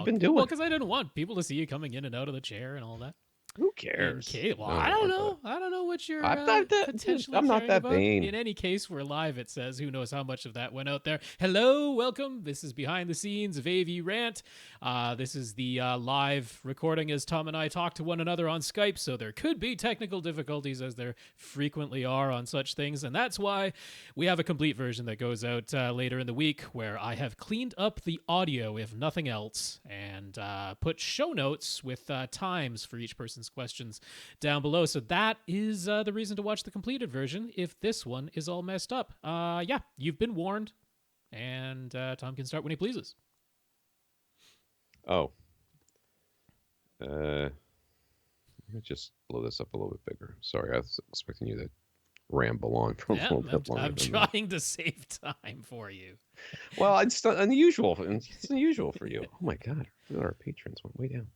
been doing? Well, because I didn't want people to see you coming in and out of the chair and all that. Who cares? Well, I don't know. I don't know what you're I'm not that, potentially I'm not caring that about. vain. In any case, we're live, it says. Who knows how much of that went out there. Hello, welcome. This is Behind the Scenes of AV Rant. This is the live recording as Tom and I talk to one another on Skype, so there could be technical difficulties as there frequently are on such things, and that's why we have a complete version that goes out later in the week where I have cleaned up the audio, if nothing else, and put show notes with times for each person's questions down below. So that is the reason to watch the completed version if this one is all messed up. Yeah, you've been warned, and Tom can start when he pleases. Oh. Let me just blow this up a little bit bigger. Sorry, I was expecting you to ramble on for a little bit longer. I'm trying to save time for you. Well, it's unusual. It's unusual for you. Oh my God, our patrons went way down.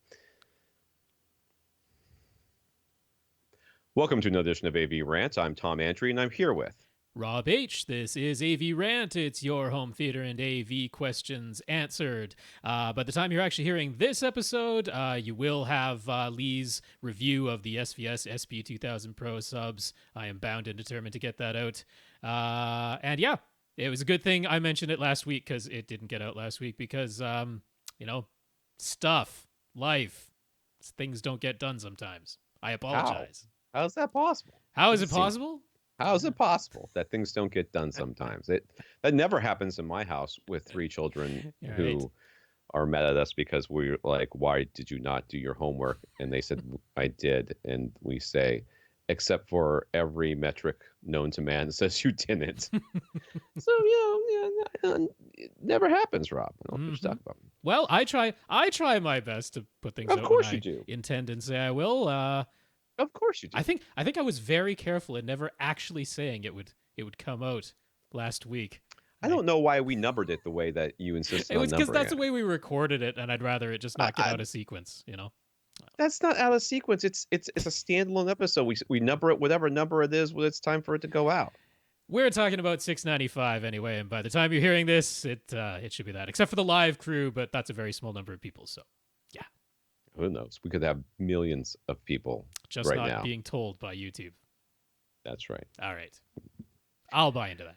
Welcome to another edition of AV Rant. I'm Tom Andry, and I'm here with Rob H. This is AV Rant. It's your home theater and AV questions answered. By the time you're actually hearing this episode, you will have Lee's review of the SVS SP2000 Pro subs. I am bound and determined to get that out. And yeah, it was a good thing I mentioned it last week because it didn't get out last week because, stuff, life, things don't get done sometimes. I apologize. How is that possible? How is it possible? How is it possible that things don't get done sometimes? That never happens in my house with three children who are mad at us because we're like, why did you not do your homework? And they said, I did. And we say, except for every metric known to man that says you didn't. So, it never happens, Rob. I don't know what you're talking about. Well, I try my best to put things out. Of course when you do. Intend and say I will. Of course you do. I think I was very careful in never actually saying it would come out last week. I don't know why we numbered it the way that you insisted on numbering it. It was because that's the way we recorded it, and I'd rather it just not get out of sequence, That's not out of sequence. It's a standalone episode. We number it whatever number it is when it's time for it to go out. We're talking about 695 anyway, and by the time you're hearing this, it should be that, except for the live crew, but that's a very small number of people, so yeah. Who knows? We could have millions of people just right not now being told by YouTube. That's right. All right. I'll buy into that.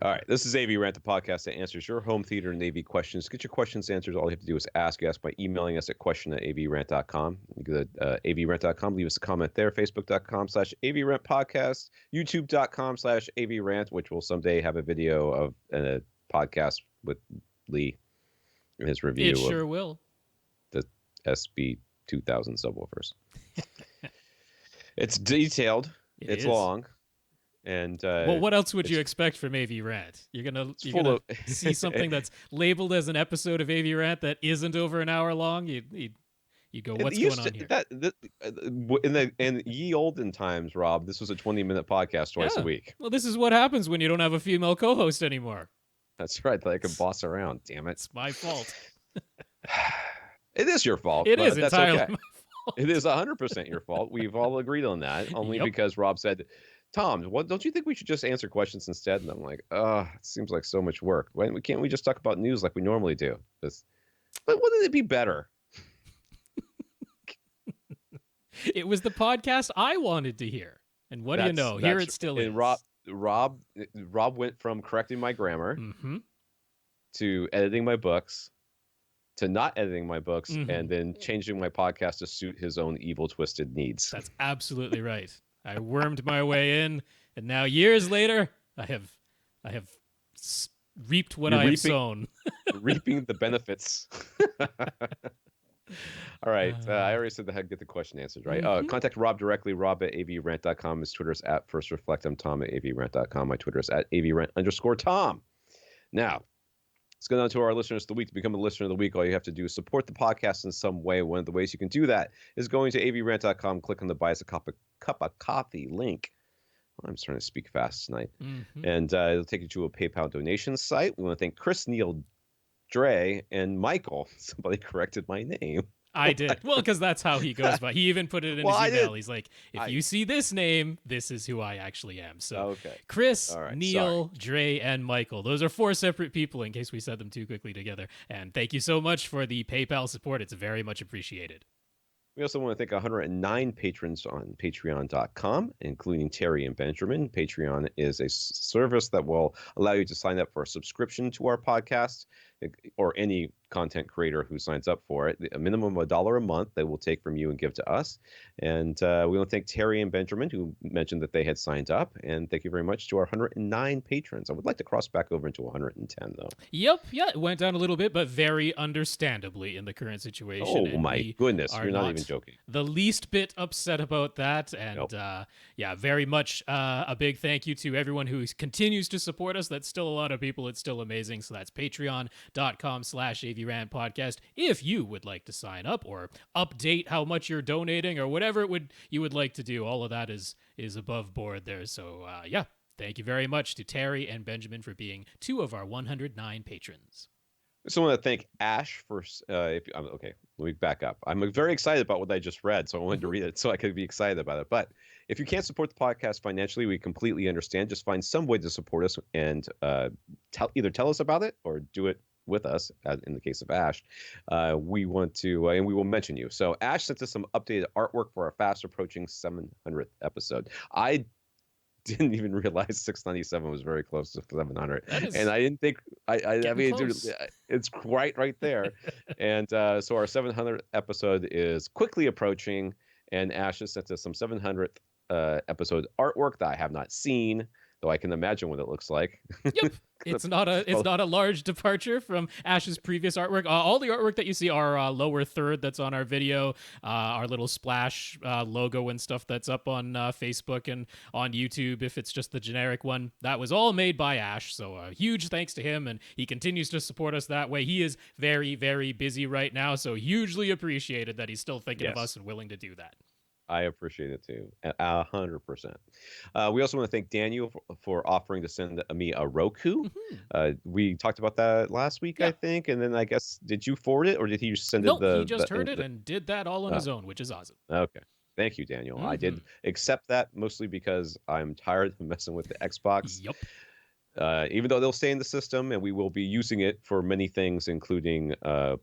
All right. This is AV Rant, the podcast that answers your home theater and AV questions. Get your questions answered. All you have to do is ask. You ask by emailing us at question@avrant.com. You go to avrant.com. Leave us a comment there. Facebook.com/AVRant podcast. YouTube.com/AVRant, which will someday have a video of a podcast with Lee and his review. It sure will. The SB2000 subwoofers. It's detailed. It's long. And well, what else would you expect from AV Rant? You're gonna see something that's labeled as an episode of AV Rant that isn't over an hour long. You go, what's going on here? In ye olden times, Rob, this was a 20-minute podcast twice a week. Well, this is what happens when you don't have a female co-host anymore. That's right. That I can boss around. Damn it! It's my fault. It is your fault. It is that's entirely okay. my fault. It is 100% your fault. We've all agreed on that. Only because Rob said, Tom, don't you think we should just answer questions instead? And I'm like, it seems like so much work. Can't we just talk about news like we normally do? But wouldn't it be better? It was the podcast I wanted to hear. And what do you know? Here it still is. And Rob went from correcting my grammar to editing my books to not editing my books and then changing my podcast to suit his own evil, twisted needs. That's absolutely right. I wormed my way in, and now years later, I have reaped what I have sown. Reaping the benefits. All right. I already said that I'd get the question answered, right? Contact Rob directly. Rob at avrant.com. His Twitter is at FirstReflect. I'm Tom at avrant.com. My Twitter is at avrant_Tom. Now, let's go down to our listeners of the week. To become a listener of the week, all you have to do is support the podcast in some way. One of the ways you can do that is going to avrant.com, click on the Buy Us a Cup of Coffee link. I'm starting to speak fast tonight. And it'll take you to a PayPal donation site. We want to thank Chris, Neil, Dre, and Michael. Somebody corrected my name. I did. Well, because that's how he goes by. He even put it in his email. He's like, if you see this name, this is who I actually am. So okay. Chris, All right, Neil, Dre, and Michael. Those are 4 separate people in case we said them too quickly together. And thank you so much for the PayPal support. It's very much appreciated. We also want to thank 109 patrons on patreon.com, including Terry and Benjamin. Patreon is a service that will allow you to sign up for a subscription to our podcast, or any content creator who signs up for it. A minimum of $1 a month they will take from you and give to us. And we want to thank Terry and Benjamin, who mentioned that they had signed up. And thank you very much to our 109 patrons. I would like to cross back over into 110, though. Yep, yeah, it went down a little bit, but very understandably in the current situation. Oh, my goodness. You're not even joking. The least bit upset about that. And Nope. Yeah, very much a big thank you to everyone who continues to support us. That's still a lot of people. It's still amazing. So that's patreon.com/AVRant Podcast. If you would like to sign up or update how much you're donating or whatever you would like to do, all of that is above board there. So yeah, thank you very much to Terry and Benjamin for being 2 of our 109 patrons. So I want to thank Ash for, okay, let me back up. I'm very excited about what I just read, so I wanted to read it so I could be excited about it. But if you can't support the podcast financially, we completely understand. Just find some way to support us and either tell us about it or do it with us, in the case of Ash. We want to, and we will mention you. So Ash sent us some updated artwork for our fast approaching 700th episode. I didn't even realize 697 was very close to 700, and I didn't think I mean, dude, it's right there. And so our 700th episode is quickly approaching, and Ash has sent us some 700th episode artwork that I have not seen, though I can imagine what it looks like. Yep. It's not a large departure from Ash's previous artwork. All the artwork that you see, our lower third that's on our video, our little splash logo and stuff that's up on Facebook and on YouTube, if it's just the generic one, that was all made by Ash. So huge thanks to him, and he continues to support us that way. He is very, very busy right now, so hugely appreciated that he's still thinking of us and willing to do that. I appreciate it too, 100%. We also want to thank Daniel for offering to send me a Roku. We talked about that last week, I think, and then I guess, did you forward it, or did he just send it? He just heard it and did that all on his own, which is awesome. Okay. Thank you, Daniel. I did accept that mostly because I'm tired of messing with the Xbox. Yep. Even though they'll stay in the system and we will be using it for many things, including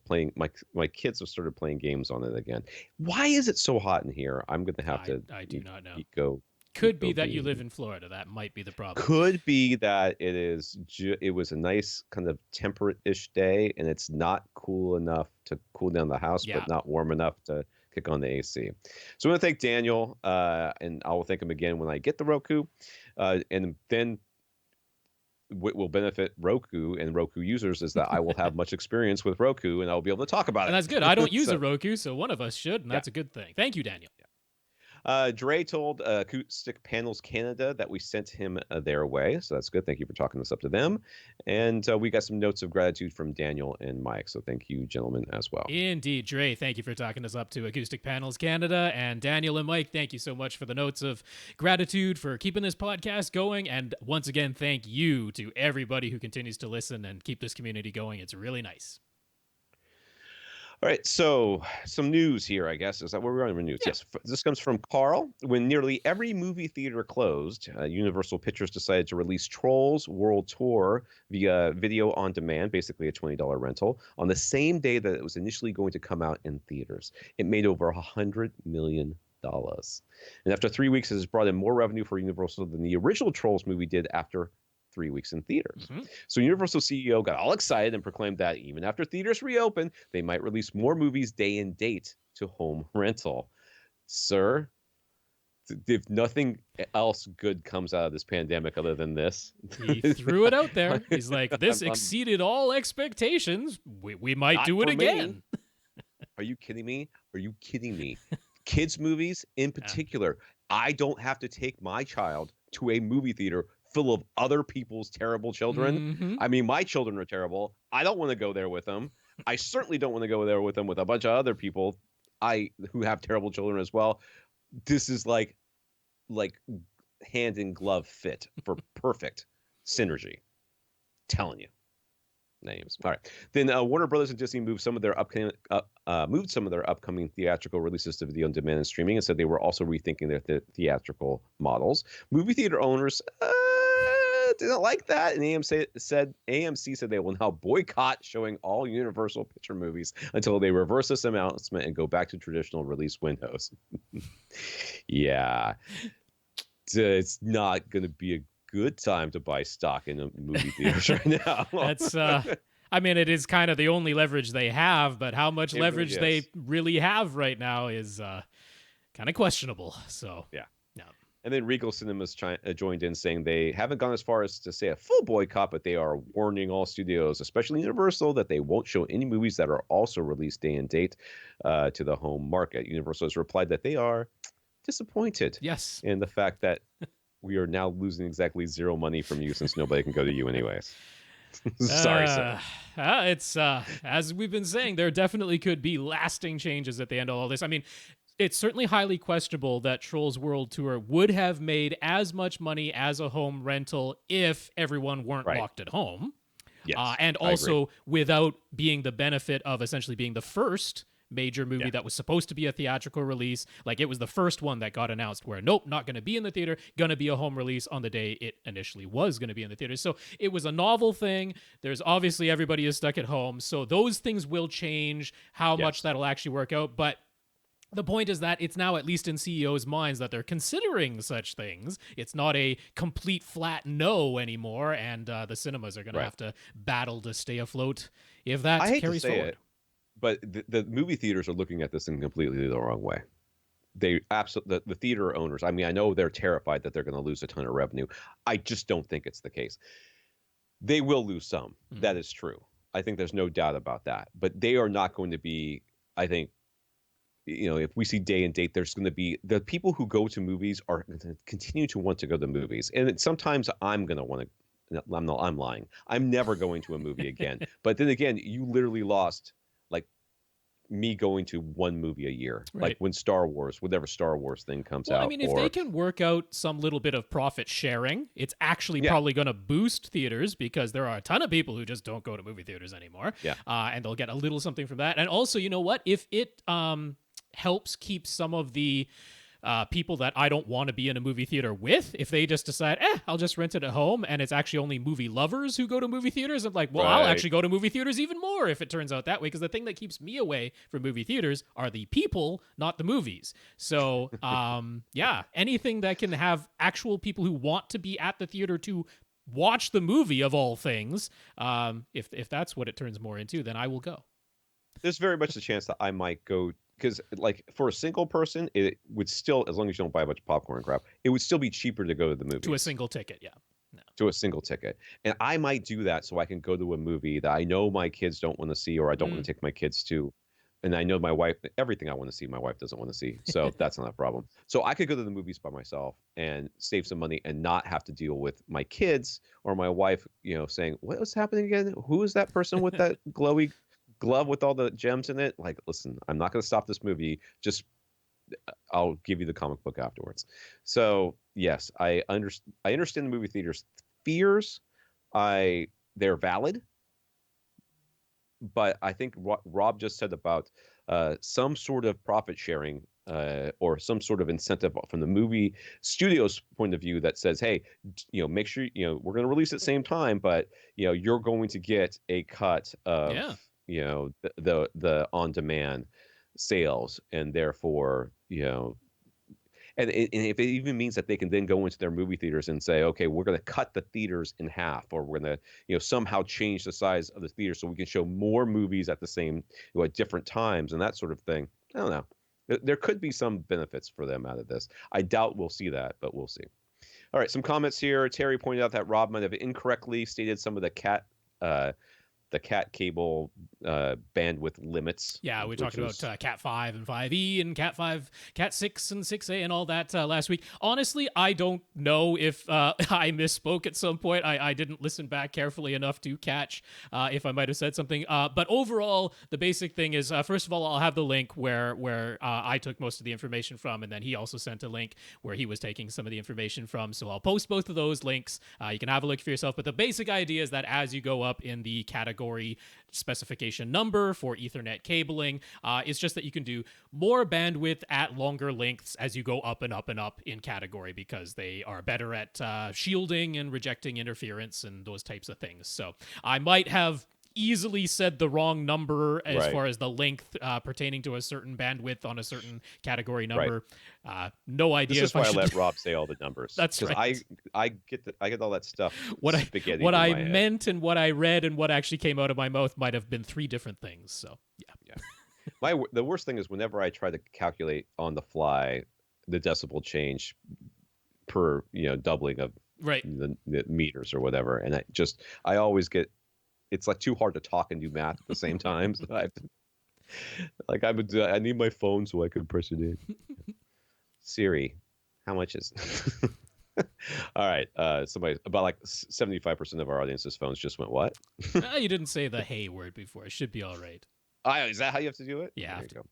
playing. My kids have started playing games on it again. Why is it so hot in here? I'm going to have to. I do not know. Could be that you live in Florida. That might be the problem. Could be that it is. It was a nice kind of temperate-ish day, and it's not cool enough to cool down the house, but not warm enough to kick on the AC. So I want to thank Daniel, and I will thank him again when I get the Roku, and then. What will benefit Roku and Roku users is that I will have much experience with Roku, and I'll be able to talk about it. And that's good. I don't use a Roku, so one of us should, and that's a good thing. Thank you, Daniel. Dre told Acoustic Panels Canada that we sent him their way, so that's good. Thank you for talking this up to them. And we got some notes of gratitude from Daniel and Mike, so thank you, gentlemen, as well. Indeed, Dre, thank you for talking us up to Acoustic Panels Canada. And Daniel and Mike, thank you so much for the notes of gratitude for keeping this podcast going. And once again, thank you to everybody who continues to listen and keep this community going. It's really nice. All right, so some news here, I guess. Is that where we're on? News? Yes. This comes from Carl. When nearly every movie theater closed, Universal Pictures decided to release Trolls World Tour via video on demand, basically a $20 rental, on the same day that it was initially going to come out in theaters. It made over $100 million. And after 3 weeks, it has brought in more revenue for Universal than the original Trolls movie did after 3 weeks in theaters. So Universal CEO got all excited and proclaimed that even after theaters reopen, they might release more movies day and date to home rental. Sir, if nothing else good comes out of this pandemic other than this, he threw it out there. He's like, this exceeded all expectations. We might do it again. Are you kidding me? Are you kidding me? Kids movies in particular. I don't have to take my child to a movie theater full of other people's terrible children. I mean, my children are terrible. I don't want to go there with them. I certainly don't want to go there with them with a bunch of other people who have terrible children as well. This is like hand in glove fit for perfect synergy. Telling you. names. All right. Then Warner Brothers and Disney moved some of their upcoming theatrical releases to video on demand and streaming, and said they were also rethinking their theatrical models. Movie theater owners didn't like that, and AMC said they will now boycott showing all Universal Picture movies until they reverse this announcement and go back to traditional release windows. Yeah, it's not going to be a good time to buy stock in the movie theaters right now. That's I mean, it is kind of the only leverage they have, but how much leverage they really have right now is kind of questionable. So yeah. No. And then Regal Cinemas joined in, saying they haven't gone as far as to say a full boycott, but they are warning all studios, especially Universal, that they won't show any movies that are also released day and date to the home market. Universal has replied that they are disappointed in the fact that we are now losing exactly zero money from you since nobody can go to you anyways. Sorry, sir. It's as we've been saying, there definitely could be lasting changes at the end of all this. I mean, it's certainly highly questionable that Trolls World Tour would have made as much money as a home rental if everyone weren't locked at home. Yes, and also without being the benefit of essentially being the first major movie that was supposed to be a theatrical release. Like, it was the first one that got announced where, nope, not going to be in the theater, going to be a home release on the day it initially was going to be in the theater. So it was a novel thing. There's obviously everybody is stuck at home. So those things will change how much that'll actually work out. But the point is that it's now at least in CEOs' minds that they're considering such things. It's not a complete flat no anymore, and the cinemas are going to have to battle to stay afloat if that carries forward. But the movie theaters are looking at this in completely the wrong way. They absolutely, the theater owners, I mean, I know they're terrified that they're going to lose a ton of revenue. I just don't think it's the case. They will lose some. Mm-hmm. That is true. I think there's no doubt about that. But they are not going to be, I think, if we see day and date, there's going to be the people who go to movies are going to continue to want to go to movies. And sometimes I'm going to want to, I'm lying. I'm never going to a movie again. But then again, you literally lost me going to one movie a year, like when whatever Star Wars thing comes out. I mean, if they can work out some little bit of profit sharing, it's actually probably going to boost theaters, because there are a ton of people who just don't go to movie theaters anymore. And they'll get a little something from that. And also, you know what? If it helps keep some of the people that I don't want to be in a movie theater with, if they just decide, I'll just rent it at home, and it's actually only movie lovers who go to movie theaters, I'm like, well, I'll actually go to movie theaters even more if it turns out that way, because the thing that keeps me away from movie theaters are the people, not the movies. So, anything that can have actual people who want to be at the theater to watch the movie, of all things, if that's what it turns more into, then I will go. There's very much a chance that I might go, because like for a single person, it would still, as long as you don't buy a bunch of popcorn and crap, it would still be cheaper to go to the movie. To a single ticket, To a single ticket. And I might do that so I can go to a movie that I know my kids don't want to see, or I don't want to take my kids to. And I know my wife, everything I want to see, my wife doesn't want to see. So that's not a problem. So I could go to the movies by myself and save some money and not have to deal with my kids or my wife, saying, what was happening again? Who is that person with that glowy glove with all the gems in it? Like, listen, I'm not going to stop this movie. Just, I'll give you the comic book afterwards. So yes, I understand the movie theaters' fears. They're valid, but I think what Rob just said about some sort of profit sharing or some sort of incentive from the movie studio's point of view that says, hey, make sure we're going to release at the same time, but you're going to get a cut of the on-demand sales, and therefore and if it even means that they can then go into their movie theaters and say, okay, we're going to cut the theaters in half, or we're going to somehow change the size of the theater so we can show more movies at the same at different times and that sort of thing. I don't know. There could be some benefits for them out of this. I doubt we'll see that, but we'll see. All right, some comments here. Terry pointed out that Rob might have incorrectly stated some of the cat cable bandwidth limits. Yeah, we talked about Cat 5 and 5E and Cat 5, Cat 6 and 6A and all that last week. Honestly, I don't know if I misspoke at some point. I didn't listen back carefully enough to catch if I might have said something. But overall, the basic thing is, first of all, I'll have the link where I took most of the information from, and then he also sent a link where he was taking some of the information from. So I'll post both of those links. You can have a look for yourself. But the basic idea is that as you go up in the category category specification number for Ethernet cabling. It's just that you can do more bandwidth at longer lengths as you go up and up and up in category, because they are better at shielding and rejecting interference and those types of things. So I might have easily said the wrong number as far as the length pertaining to a certain bandwidth on a certain category number. No idea. This is why I let Rob say all the numbers. That's right. I get all that stuff. What I meant and what I read and what actually came out of my mouth might have been three different things. So yeah. The worst thing is whenever I try to calculate on the fly the decibel change per doubling of the meters or whatever, and I always get. It's like too hard to talk and do math at the same time. So I need my phone so I can press it in. Siri, how much is? All right. Somebody about like 75% of our audience's phones just went what? You didn't say the "hey" word before. It should be all right. Is that how you have to do it? Yeah. There you go.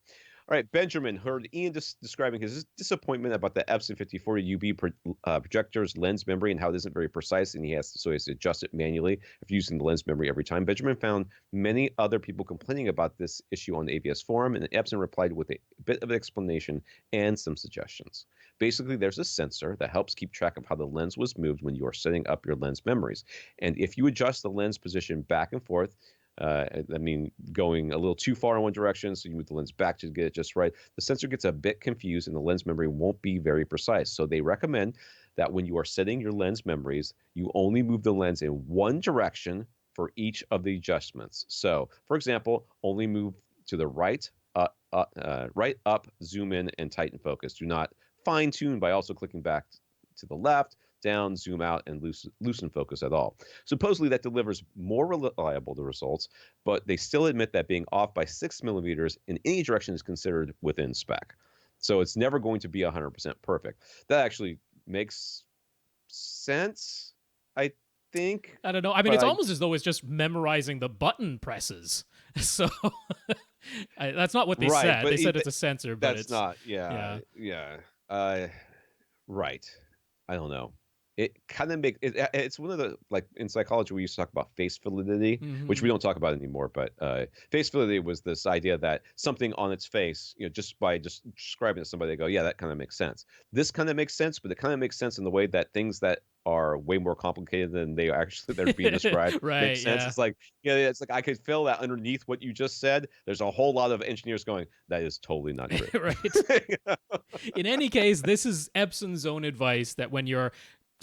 All right, Benjamin heard Ian describing his disappointment about the Epson 5040 UB projector's lens memory and how it isn't very precise, and he has to adjust it manually if using the lens memory every time. Benjamin found many other people complaining about this issue on the AVS forum, and Epson replied with a bit of an explanation and some suggestions. Basically, there's a sensor that helps keep track of how the lens was moved when you are setting up your lens memories, and if you adjust the lens position back and forth, going a little too far in one direction, so you move the lens back to get it just right, the sensor gets a bit confused and the lens memory won't be very precise. So they recommend that when you are setting your lens memories, you only move the lens in one direction for each of the adjustments. So, for example, only move to the right up, zoom in, and tighten focus. Do not fine-tune by also clicking back to the left, down, zoom out, and loosen focus at all. Supposedly that delivers more reliable results, but they still admit that being off by 6 millimeters in any direction is considered within spec. So it's never going to be 100% perfect. That actually makes sense, I think. I don't know. I mean, it's almost as though it's just memorizing the button presses. So that's not what they said. They said it's a sensor, but that's not. Yeah. Right. I don't know. It kind of makes it's one of the, like in psychology we used to talk about face validity, which we don't talk about anymore. But face validity was this idea that something on its face, just by describing it to somebody, they go, yeah, that kind of makes sense. This kind of makes sense, but it kind of makes sense in the way that things that are way more complicated than they're being described make sense. Yeah. It's like I could feel that underneath what you just said. There's a whole lot of engineers going, that is totally not true. Right. In any case, this is Epson's own advice that when you're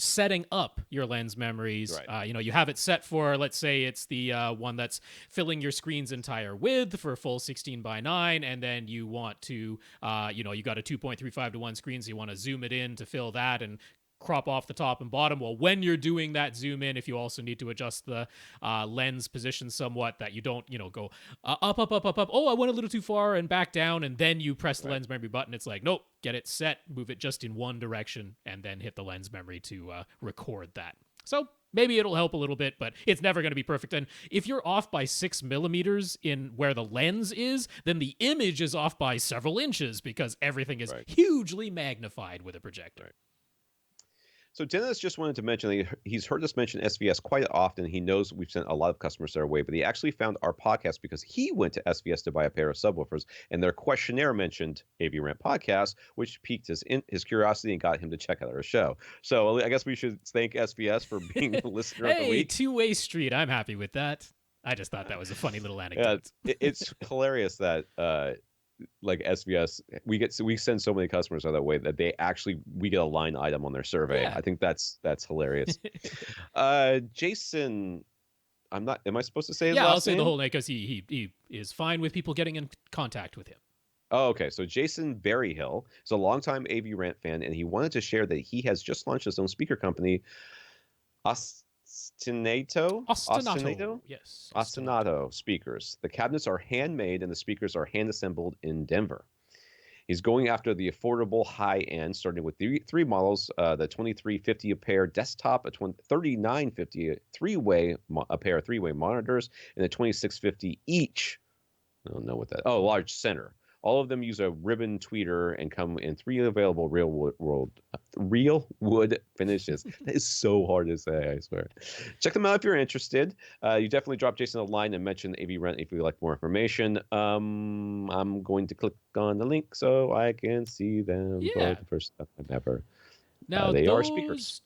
setting up your lens memories, you have it set for, let's say it's the one that's filling your screen's entire width for a full 16:9, and then you want to, you got a 2.35 to 1 screen, so you want to zoom it in to fill that and crop off the top and bottom. Well, when you're doing that zoom in, if you also need to adjust the lens position somewhat, that you don't, go up. Oh, I went a little too far and back down, and then you press the lens memory button. It's like, nope, get it set, move it just in one direction, and then hit the lens memory to record that. So maybe it'll help a little bit, but it's never going to be perfect. And if you're off by 6 millimeters in where the lens is, then the image is off by several inches because everything is hugely magnified with a projector. Right. So Dennis just wanted to mention that he's heard us mention SVS quite often. He knows we've sent a lot of customers their way, but he actually found our podcast because he went to SVS to buy a pair of subwoofers, and their questionnaire mentioned AV Rant Podcast, which piqued his curiosity and got him to check out our show. So I guess we should thank SVS for being the listener of the week. Two-way street. I'm happy with that. I just thought that was a funny little anecdote. It's hilarious that like SVS, we send so many customers out that way that we get a line item on their survey. I think that's hilarious. Jason, am I supposed to say his last name? I'll say the whole name because he is fine with people getting in contact with him. Oh, okay. So Jason Berryhill is a longtime AV Rant fan, and he wanted to share that he has just launched his own speaker company, Ostinato? Yes. Ostinato speakers. The cabinets are handmade and the speakers are hand assembled in Denver. He's going after the affordable high end, starting with three models: the 2350 a pair desktop, a 3950 a pair of three-way monitors, and the 2650 each. I don't know what that. Oh, large center. All of them use a ribbon tweeter and come in 3 available real wood finishes. That is so hard to say, I swear. Check them out if you're interested. You definitely drop Jason a line and mention AV Rant if you'd like more information. I'm going to click on the link so I can see them for the first time ever. Now, they are those speakers.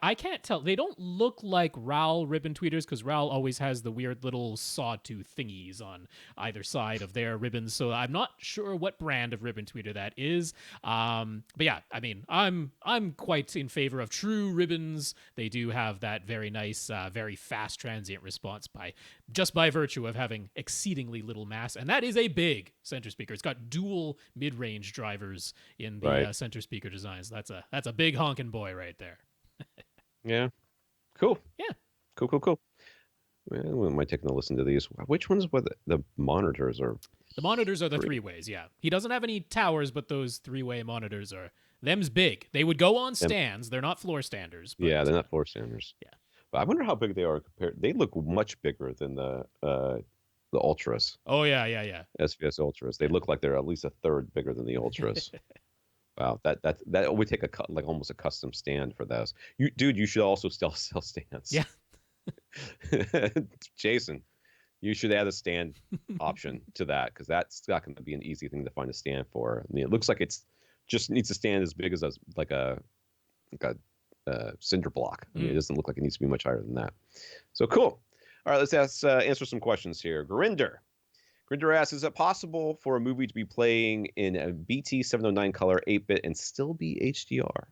I can't tell. They don't look like RAL ribbon tweeters because RAL always has the weird little sawtooth thingies on either side of their ribbons. So I'm not sure what brand of ribbon tweeter that is. But yeah, I mean, I'm quite in favor of true ribbons. They do have that very nice, very fast transient response by virtue of having exceedingly little mass, and that is a big center speaker. It's got dual mid-range drivers in the center speaker designs. That's a big honking boy right there. Yeah. Cool. Yeah. Cool. Well, we might take a listen to these. Which ones were the monitors are? The monitors are the three-ways, yeah. He doesn't have any towers, but those three-way monitors them's big. They would go on stands. They're not floor standers. But, yeah, they're not floor standers. Yeah. But I wonder how big they are compared. They look much bigger than the Ultras. Oh, yeah. SVS Ultras. They look like they're at least a third bigger than the Ultras. Wow, that would take almost a custom stand for those. You should also still sell stands. Yeah. Jason, you should add a stand option to that because that's not going to be an easy thing to find a stand for. I mean, it looks like it's just needs a stand as big as a cinder block. I mean, it doesn't look like it needs to be much higher than that. So cool. All right, let's answer some questions here. Grinder asks, is it possible for a movie to be playing in a BT 709 color 8-bit and still be HDR?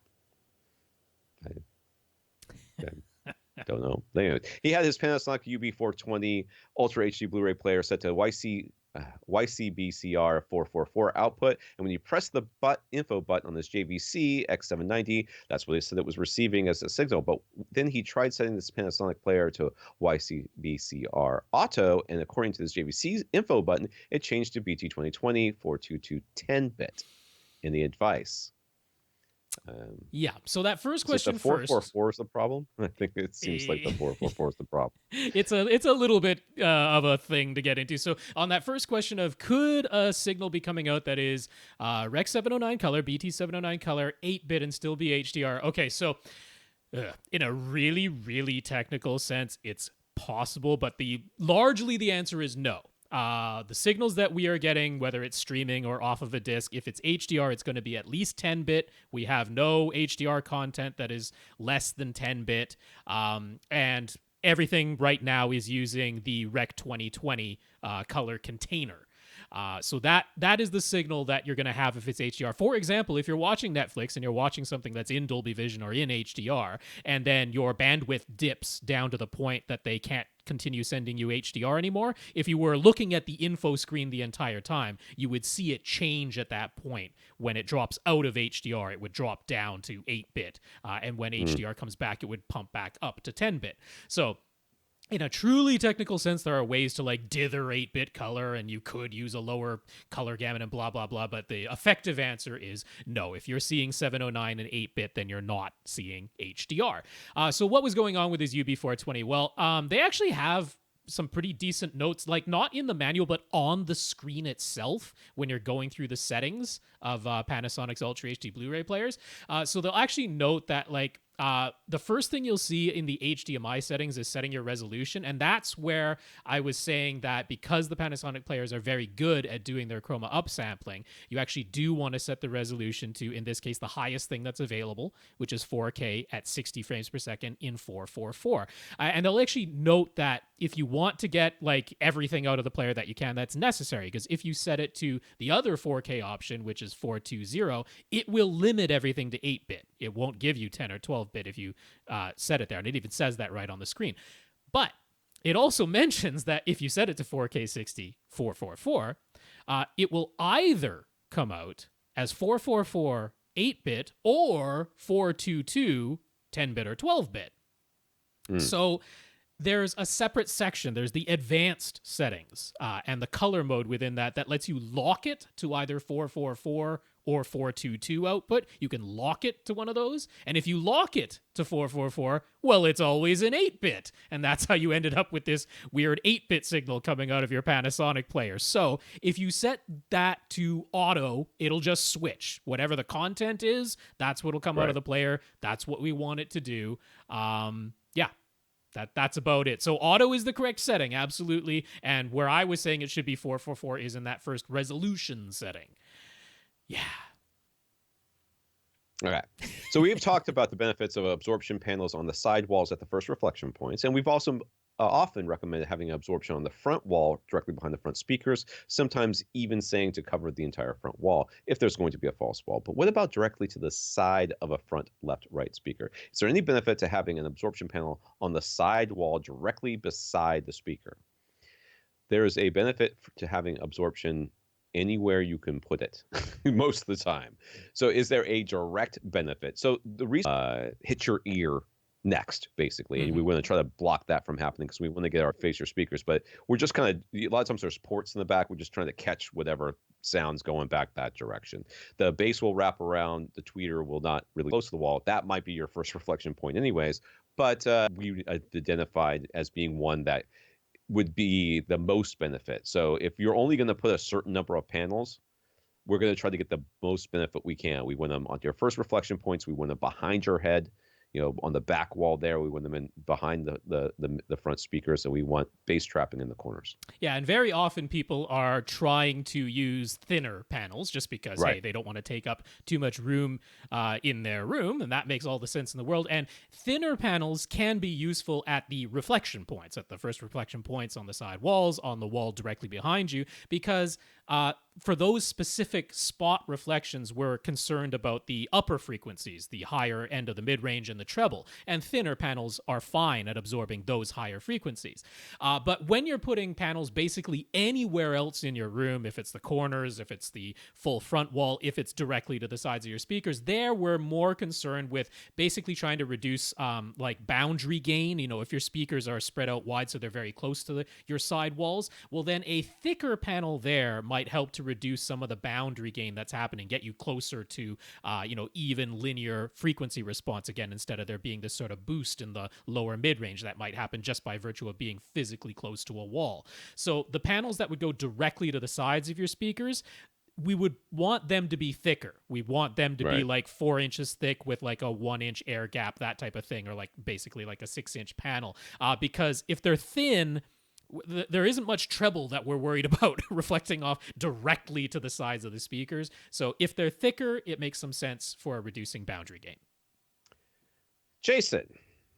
I don't know. Anyway, he had his Panasonic UB420 Ultra HD Blu-ray player set to YCBCR 444 output, and when you press the info button on this JVC X790, that's what it said it was receiving as a signal. But then he tried setting this Panasonic player to YCBCR auto, and according to this JVC info button, it changed to BT 2020 422 10-bit in the advice. Yeah, so that first question the 444 is the problem? I think it seems like the 444 is the problem. It's a little bit of a thing to get into. So on that first question of could a signal be coming out that is Rec 709 color, BT 709 color, 8-bit and still be HDR? Okay, so in a really, really technical sense, it's possible, but largely the answer is no. The signals that we are getting, whether it's streaming or off of a disc, if it's HDR, it's going to be at least 10-bit. We have no HDR content that is less than 10-bit. And everything right now is using the Rec 2020 color container. So that is the signal that you're going to have if it's HDR. For example, if you're watching Netflix and you're watching something that's in Dolby Vision or in HDR, and then your bandwidth dips down to the point that they can't continue sending you HDR anymore, if you were looking at the info screen the entire time, you would see it change at that point. When it drops out of HDR, it would drop down to 8-bit. And when HDR comes back, it would pump back up to 10-bit. So in a truly technical sense, there are ways to dither 8-bit color, and you could use a lower color gamut and blah, blah, blah. But the effective answer is no. If you're seeing 709 and 8-bit, then you're not seeing HDR. So what was going on with his UB420? Well, they actually have some pretty decent notes, not in the manual, but on the screen itself when you're going through the settings of Panasonic's Ultra HD Blu-ray players. So they'll actually note that the first thing you'll see in the HDMI settings is setting your resolution, and that's where I was saying that because the Panasonic players are very good at doing their chroma upsampling, you actually do want to set the resolution to, in this case, the highest thing that's available, which is 4K at 60 frames per second in 444. And they'll actually note that if you want to get everything out of the player that you can, that's necessary, because if you set it to the other 4K option, which is 420, it will limit everything to 8-bit. It won't give you 10 or 12-bit if you set it there, and it even says that right on the screen. But it also mentions that if you set it to 4K 60 444, it will either come out as 444 8-bit or 422 10-bit or 12-bit. So there's a separate section. There's the advanced settings and the color mode within that lets you lock it to either 444 or 422 output. You can lock it to one of those. And if you lock it to 444, well, it's always an 8-bit. And that's how you ended up with this weird 8-bit signal coming out of your Panasonic player. So if you set that to auto, it'll just switch. Whatever the content is, that's what'll come out of the player. That's what we want it to do. Yeah. That's about it. So auto is the correct setting, absolutely. And where I was saying it should be 444 is in that first resolution setting. Yeah. All right. So we've talked about the benefits of absorption panels on the side walls at the first reflection points, and we've also often recommended having absorption on the front wall directly behind the front speakers, sometimes even saying to cover the entire front wall if there's going to be a false wall. But what about directly to the side of a front left-right speaker? Is there any benefit to having an absorption panel on the side wall directly beside the speaker? There is a benefit to having absorption anywhere you can put it most of the time. So is there a direct benefit? So the reason hit your ear next, basically, and we want to try to block that from happening because we want to get our face or speakers, but we're just kind of, a lot of times there's ports in the back, we're just trying to catch whatever sounds going back that direction. The bass will wrap around, the tweeter will not really close to the wall. That might be your first reflection point anyways, but we identified as being one that would be the most benefit. So if you're only going to put a certain number of panels, we're going to try to get the most benefit we can. We want them on your first reflection points. We want them behind your head, on the back wall there. We want them in behind the front speakers, and we want bass trapping in the corners. Yeah, and very often people are trying to use thinner panels just because, hey, they don't want to take up too much room in their room, and that makes all the sense in the world. And thinner panels can be useful at the reflection points, at the first reflection points on the side walls, on the wall directly behind you, because for those specific spot reflections, we're concerned about the upper frequencies, the higher end of the mid-range and the treble, and thinner panels are fine at absorbing those higher frequencies. But when you're putting panels basically anywhere else in your room, if it's the corners, if it's the full front wall, if it's directly to the sides of your speakers, there we're more concerned with basically trying to reduce like boundary gain. If your speakers are spread out wide so they're very close to your side walls, well then a thicker panel there might help to reduce some of the boundary gain that's happening, get you closer to even linear frequency response again, instead of there being this sort of boost in the lower mid-range that might happen just by virtue of being physically close to a wall. So the panels that would go directly to the sides of your speakers, we would want them to be thicker. We want them to be like 4 inches thick with like a 1-inch air gap, that type of thing, or like basically like a 6-inch panel. Because if they're thin, there isn't much treble that we're worried about reflecting off directly to the sides of the speakers. So if they're thicker, it makes some sense for reducing boundary gain. Jason.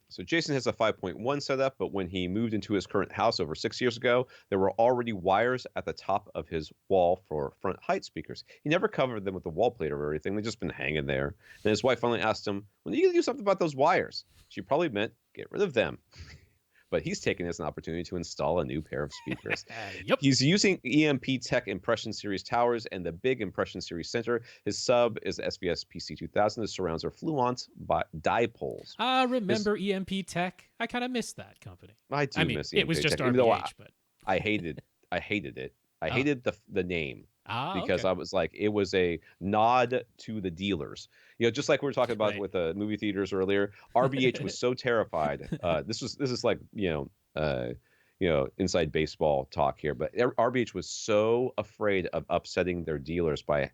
So Jason has a 5.1 setup, but when he moved into his current house over 6 years ago, there were already wires at the top of his wall for front height speakers. He never covered them with a wall plate or anything. They've just been hanging there. Then his wife finally asked him, when are you going to do something about those wires? She probably meant get rid of them. But he's taking this as an opportunity to install a new pair of speakers. Yep. He's using EMP Tech Impression Series towers and the big Impression Series center. His sub is SVS PC2000. His surrounds are Fluence dipoles. Remember EMP Tech? I kind of missed that company. I miss EMP it was just Tech, RBH, but I hated it. I hated the name. Because okay. I was like, it was a nod to the dealers. Just like we were talking about with the movie theaters earlier. RBH was so terrified. This is like inside baseball talk here, but RBH was so afraid of upsetting their dealers by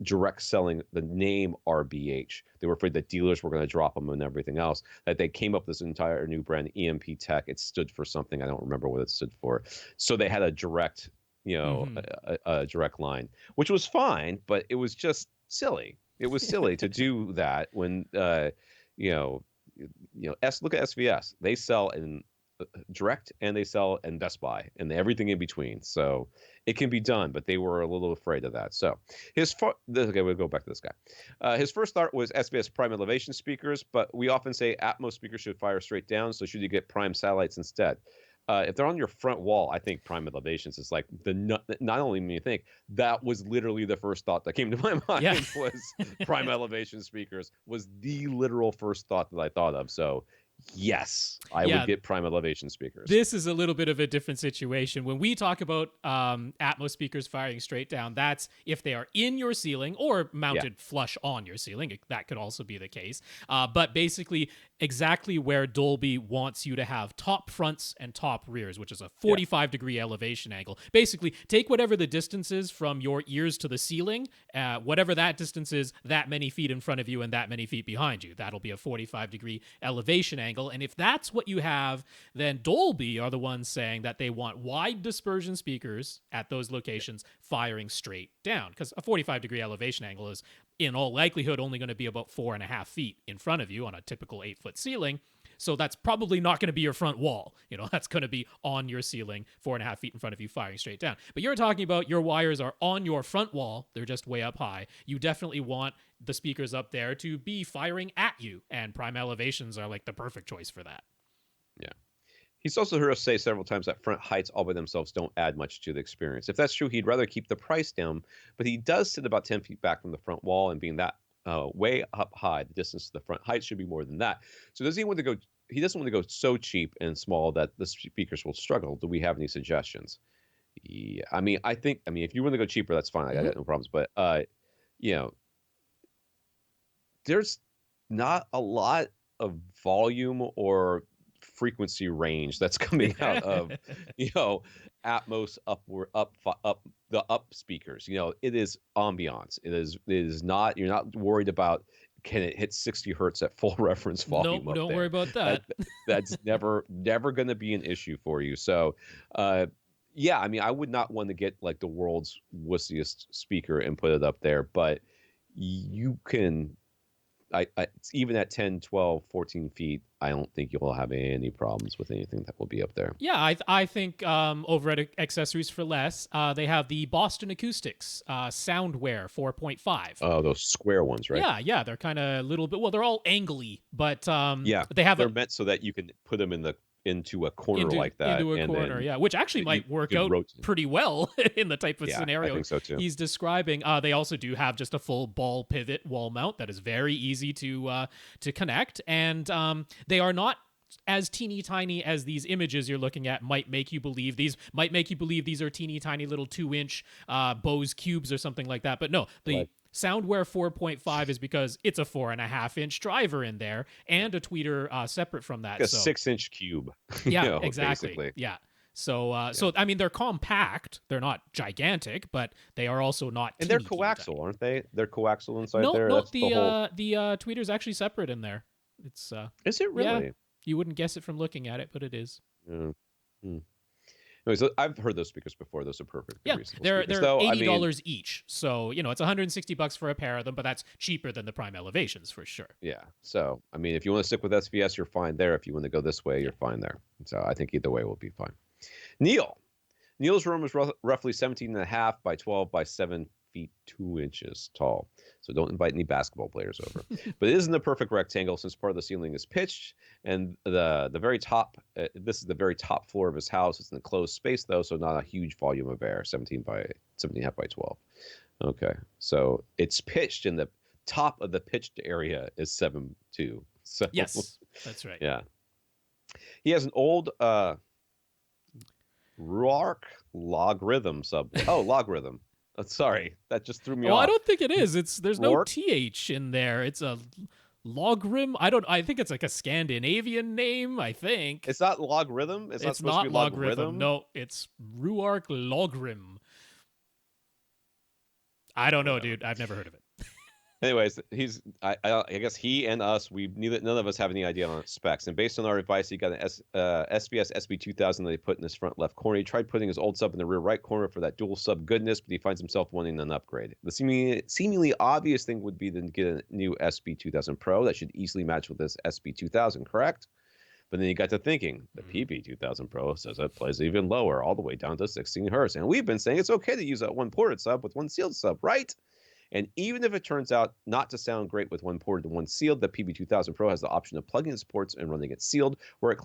direct selling the name RBH. They were afraid that dealers were going to drop them and everything else, that they came up with this entire new brand, EMP Tech. It stood for something. I don't remember what it stood for. So they had a direct a direct line, which was fine, but it was just silly. It was silly to do that when, look at SVS. They sell in direct and they sell in Best Buy and everything in between. So it can be done, but they were a little afraid of that. So we'll go back to this guy. His first thought was SBS prime elevation speakers, but we often say Atmos speakers should fire straight down. So should you get prime satellites instead? If they're on your front wall, I think prime elevations is like not only when you think, that was literally the first thought that came to my mind was prime elevation speakers was the literal first thought that I thought of. So Yes, I would get prime elevation speakers. This is a little bit of a different situation. When we talk about Atmos speakers firing straight down, that's if they are in your ceiling or mounted flush on your ceiling. That could also be the case. But basically, exactly where Dolby wants you to have top fronts and top rears, which is a 45-degree elevation angle. Basically, take whatever the distance is from your ears to the ceiling, whatever that distance is, that many feet in front of you and that many feet behind you. That'll be a 45-degree elevation angle. And if that's what you have, then Dolby are the ones saying that they want wide dispersion speakers at those locations firing straight down, because a 45-degree elevation angle is in all likelihood only going to be about 4.5 feet in front of you on a typical 8-foot ceiling. So that's probably not going to be your front wall. That's going to be on your ceiling, 4.5 feet in front of you, firing straight down. But you're talking about your wires are on your front wall. They're just way up high. You definitely want the speakers up there to be firing at you. And prime elevations are like the perfect choice for that. Yeah. He's also heard us say several times that front heights all by themselves don't add much to the experience. If that's true, he'd rather keep the price down, but he does sit about 10 feet back from the front wall, and being that way up high, the distance to the front height should be more than that. So does he want to go? He doesn't want to go so cheap and small that the speakers will struggle. Do we have any suggestions? Yeah, I think if you want to go cheaper, that's fine. I got no problems. But there's not a lot of volume or frequency range that's coming out of Atmos up the up speakers. It is ambiance. It is not, you're not worried about can it hit 60 hertz at full reference volume. No, don't worry about that. That's never going to be an issue for you. So I would not want to get like the world's wussiest speaker and put it up there, but you can even at 10, 12, 14 feet, I don't think you'll have any problems with anything that will be up there. Yeah, I think over at Accessories for Less, they have the Boston Acoustics Soundware 4.5. Oh, those square ones, right? Yeah, they're kind of a little bit, well, they're all angly, but they're meant so that you can put them into a corner like that. Into a corner, which actually might work out pretty well in the type of scenario I think so too. He's describing. They also do have just a full ball pivot wall mount that is very easy to connect, and they are not as teeny tiny as these images you're looking at might make you believe. These are teeny tiny little 2-inch Bose cubes or something like that. But no, the Soundware 4.5 is because it's a 4.5-inch driver in there and a tweeter separate from that. A 6-inch cube. Yeah, exactly. Basically. Yeah. So they're compact. They're not gigantic, but they are also not. And they're coaxial, aren't they? They're coaxial inside there. No, the tweeter's actually separate in there. It's Is it really? Yeah, you wouldn't guess it from looking at it, but it is. Anyways, I've heard those speakers before. Those are perfect. Yeah, they're $80 each. So it's $160 for a pair of them, but that's cheaper than the prime elevations for sure. Yeah. So if you want to stick with SVS, you're fine there. If you want to go this way, you're fine there. So I think either way will be fine. Neil's room is roughly 17.5 by 12 by 7 feet 2 inches tall. So don't invite any basketball players over. But it isn't a perfect rectangle since part of the ceiling is pitched, and the very top. This is the very top floor of his house. It's an enclosed space though, so not a huge volume of air. 17.5 by 12. Okay, so it's pitched, and the top of the pitched area is 7.2. So yes, that's right. Yeah, he has an old Ruark logarithm sub. Oh, logarithm. Sorry, that just threw me off. I don't think it is. There's no TH in there. It's a Logrim. I think it's like a Scandinavian name. I think it's not logarithm. It's not supposed to be logarithm. No, it's Ruark Logrim. I don't know, dude. I've never heard of it. Anyways, I guess he and us, none of us have any idea on specs. And based on our advice, he got an SBS SB2000 that he put in his front left corner. He tried putting his old sub in the rear right corner for that dual sub goodness, but he finds himself wanting an upgrade. The seemingly obvious thing would be to get a new SB2000 Pro that should easily match with this SB2000, correct? But then he got to thinking, the PB2000 Pro says it plays even lower, all the way down to 16 hertz. And we've been saying it's okay to use that one ported sub with one sealed sub, right? And even if it turns out not to sound great with one ported and one sealed, the PB2000 Pro has the option of plugging its ports and running it sealed, where it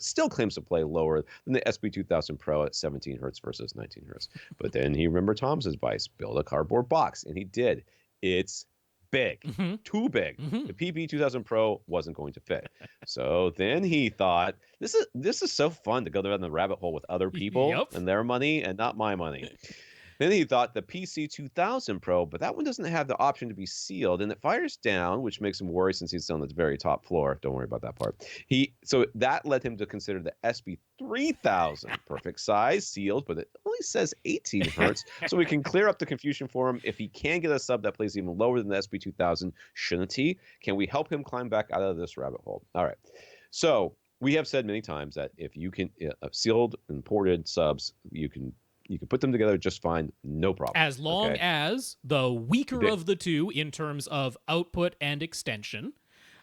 still claims to play lower than the SB2000 Pro at 17 hertz versus 19 hertz. But then he remembered Tom's advice: build a cardboard box, and he did. It's big, too big. The PB2000 Pro wasn't going to fit. So then he thought, this is so fun to go down the rabbit hole with other people and their money and not my money. Then he thought the PC2000 Pro, but that one doesn't have the option to be sealed, and it fires down, which makes him worry since he's on the very top floor. Don't worry about that part. So that led him to consider the SB3000, perfect size, sealed, but it only says 18 hertz, so we can clear up the confusion for him. If he can get a sub that plays even lower than the SB2000, shouldn't he? Can we help him climb back out of this rabbit hole? All right. So we have said many times that if you can sealed and ported subs, you can put them together just fine, no problem. As long as the weaker of the two in terms of output and extension,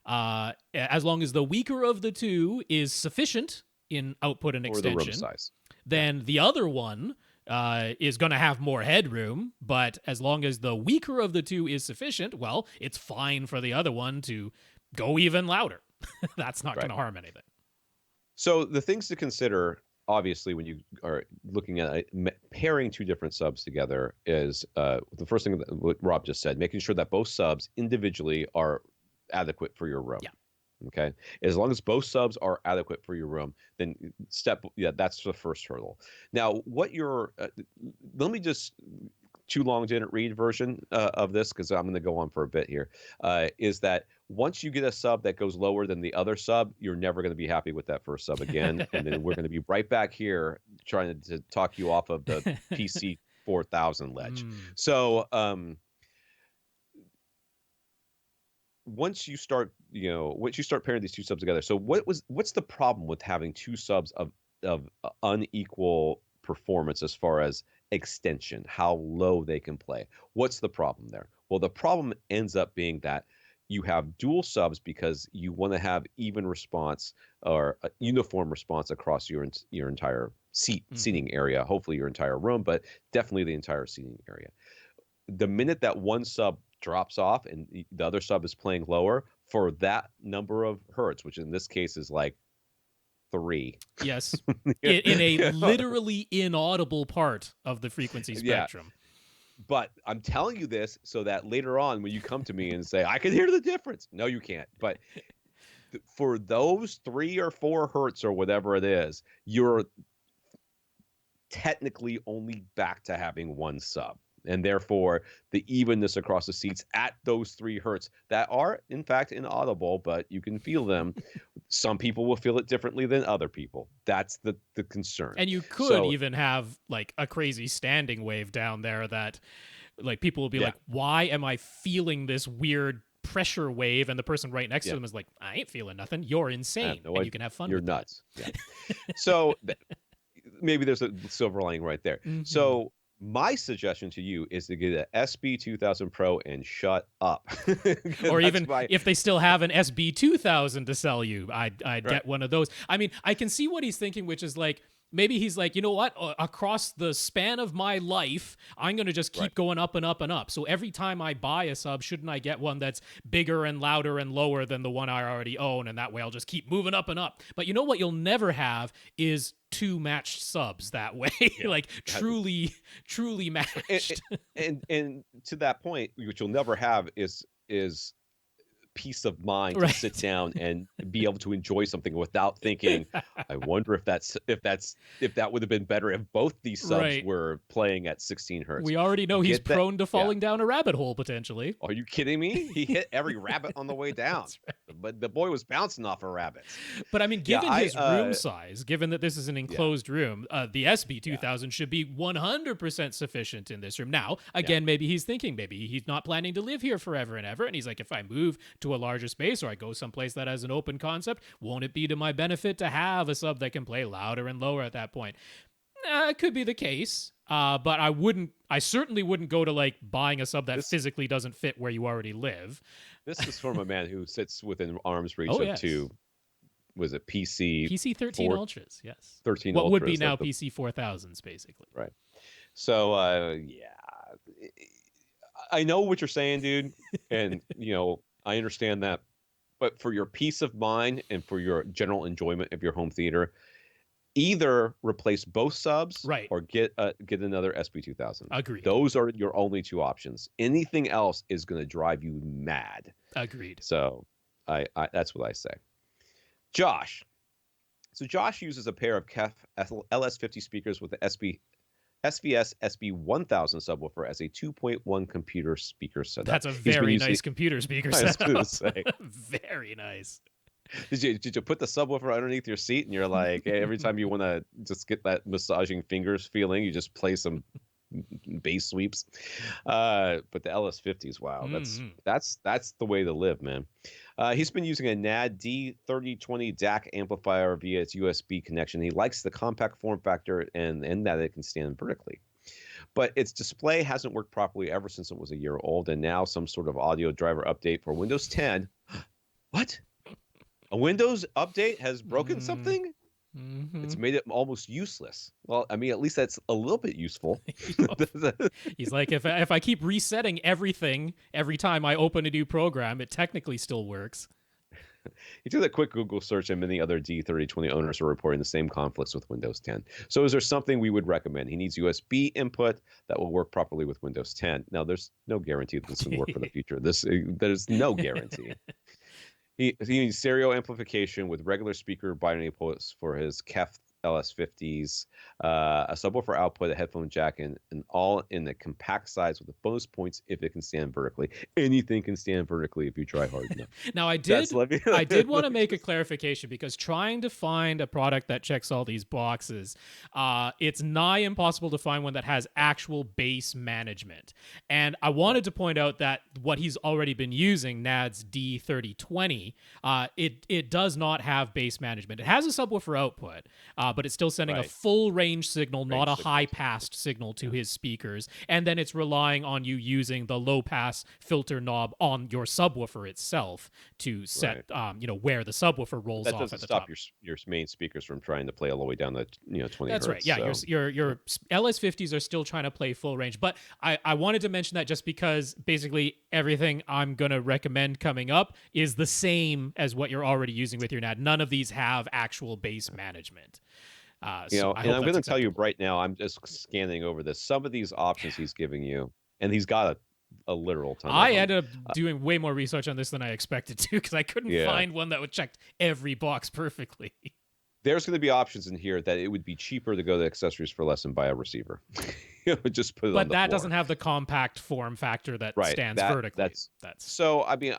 as long as the weaker of the two is sufficient in output and extension, or the room size, then the other one is going to have more headroom. But as long as the weaker of the two is sufficient, well, it's fine for the other one to go even louder. That's not going to harm anything. So the things to consider, obviously, when you are looking at pairing two different subs together is the first thing that what Rob just said, making sure that both subs individually are adequate for your room. Yeah. Okay. As long as both subs are adequate for your room, then that's the first hurdle. Now, let me just too long didn't read version of this, because I'm going to go on for a bit here, is that once you get a sub that goes lower than the other sub, you're never going to be happy with that first sub again. And then we're going to be right back here trying to talk you off of the PC 4000 ledge. So once you start pairing these two subs together, so what's the problem with having two subs of unequal performance as far as extension, how low they can play? What's the problem there? Well, the problem ends up being that you have dual subs because you want to have even response or a uniform response across your entire seating area, hopefully your entire room, but definitely the entire seating area. The minute that one sub drops off and the other sub is playing lower for that number of hertz, which in this case is like 3. Yes. in a literally inaudible part of the frequency spectrum. Yeah. But I'm telling you this so that later on when you come to me and say, I can hear the difference. No, you can't. But for those 3 or 4 hertz or whatever it is, you're technically only back to having one sub. And therefore, the evenness across the seats at those 3 hertz that are, in fact, inaudible, but you can feel them. Some people will feel it differently than other people. That's the concern. And you could even have like a crazy standing wave down there that like people will be like, why am I feeling this weird pressure wave? And the person right next to them is like, I ain't feeling nothing. You're insane. And you can have fun. You're nuts. Yeah. So maybe there's a silver lining right there. So my suggestion to you is to get an SB2000 Pro and shut up. Or even if they still have an SB2000 to sell you, I'd get one of those. I mean, I can see what he's thinking, which is like, maybe he's like, you know what? Across the span of my life, I'm going to just keep going up and up and up. So every time I buy a sub, shouldn't I get one that's bigger and louder and lower than the one I already own? And that way I'll just keep moving up and up. But you know what you'll never have is 2 matched subs that way. Like truly matched. And to that point, what you'll never have is peace of mind to sit down and be able to enjoy something without thinking, I wonder if that would have been better if both these subs were playing at 16 hertz. We already know he's prone to falling down a rabbit hole potentially. Are you kidding me? He hit every rabbit on the way down. But the boy was bouncing off of rabbits. But I mean, given his room size, given that this is an enclosed room, the SB2000 should be 100% sufficient in this room. Now, again, maybe he's thinking, maybe he's not planning to live here forever and ever. And he's like, if I move to a larger space or I go someplace that has an open concept, won't it be to my benefit to have a sub that can play louder and lower at that point? It could be the case, but I certainly wouldn't go to like buying a sub that physically doesn't fit where you already live. This is from a man who sits within arm's reach of two. Was it PC 13 Ultras? Yes, 13. What Ultras, would be now PC 4000s, basically. Right. So I know what you're saying, dude, and I understand that, but for your peace of mind and for your general enjoyment of your home theater, either replace both subs, Right. or get another SP2000. Agreed. Those are your only two options. Anything else is going to drive you mad. Agreed. So I that's what I say. Josh. So Josh uses a pair of KEF LS50 speakers with the SVS SB1000 subwoofer as a 2.1 computer speaker setup. That's a very nice computer speaker setup. I was going to say. Very nice. Did you put the subwoofer underneath your seat and you're like, every time you want to just get that massaging fingers feeling, you just play some bass sweeps? But the LS50s, wow, that's the way to live, man. He's been using a NAD D3020 DAC amplifier via its USB connection. He likes the compact form factor and that it can stand vertically. But its display hasn't worked properly ever since it was a year old, and now some sort of audio driver update for Windows 10. What? A Windows update has broken something? It's made it almost useless. Well, I mean, at least that's a little bit useful. He's like, if I keep resetting everything every time I open a new program, it technically still works. He did a quick Google search, and many other D3020 owners are reporting the same conflicts with Windows 10. So is there something we would recommend? He needs USB input that will work properly with Windows 10. Now, there's no guarantee that this will work for the future. There's no guarantee. He needs stereo amplification with regular speaker binary inputs for his KEF LS50s, a subwoofer output, a headphone jack, and all in the compact size with the bonus points if it can stand vertically. Anything can stand vertically if you try hard enough. Now, I did want to make a clarification, because trying to find a product that checks all these boxes, it's nigh impossible to find one that has actual bass management. And I wanted to point out that what he's already been using, NAD's D3020, it does not have bass management. It has a subwoofer output, but it's still sending a full range signal, not a high-passed signal to his speakers. And then it's relying on you using the low-pass filter knob on your subwoofer itself to set, where the subwoofer rolls off at the top. That doesn't stop your main speakers from trying to play all the way down the 20 That's hertz. right. Yeah, so. your LS50s are still trying to play full range. But I wanted to mention that just because basically everything I'm going to recommend coming up is the same as what you're already using with your NAD. None of these have actual bass management. And I'm going to tell you right now, I'm just scanning over this. Some of these options he's giving you, and he's got a literal ton. I ended up doing way more research on this than I expected to, because I couldn't find one that would check every box perfectly. There's going to be options in here that it would be cheaper to go to accessories for less and buy a receiver. Just put it on the floor. But that doesn't have the compact form factor that stands vertically. That's so. I mean,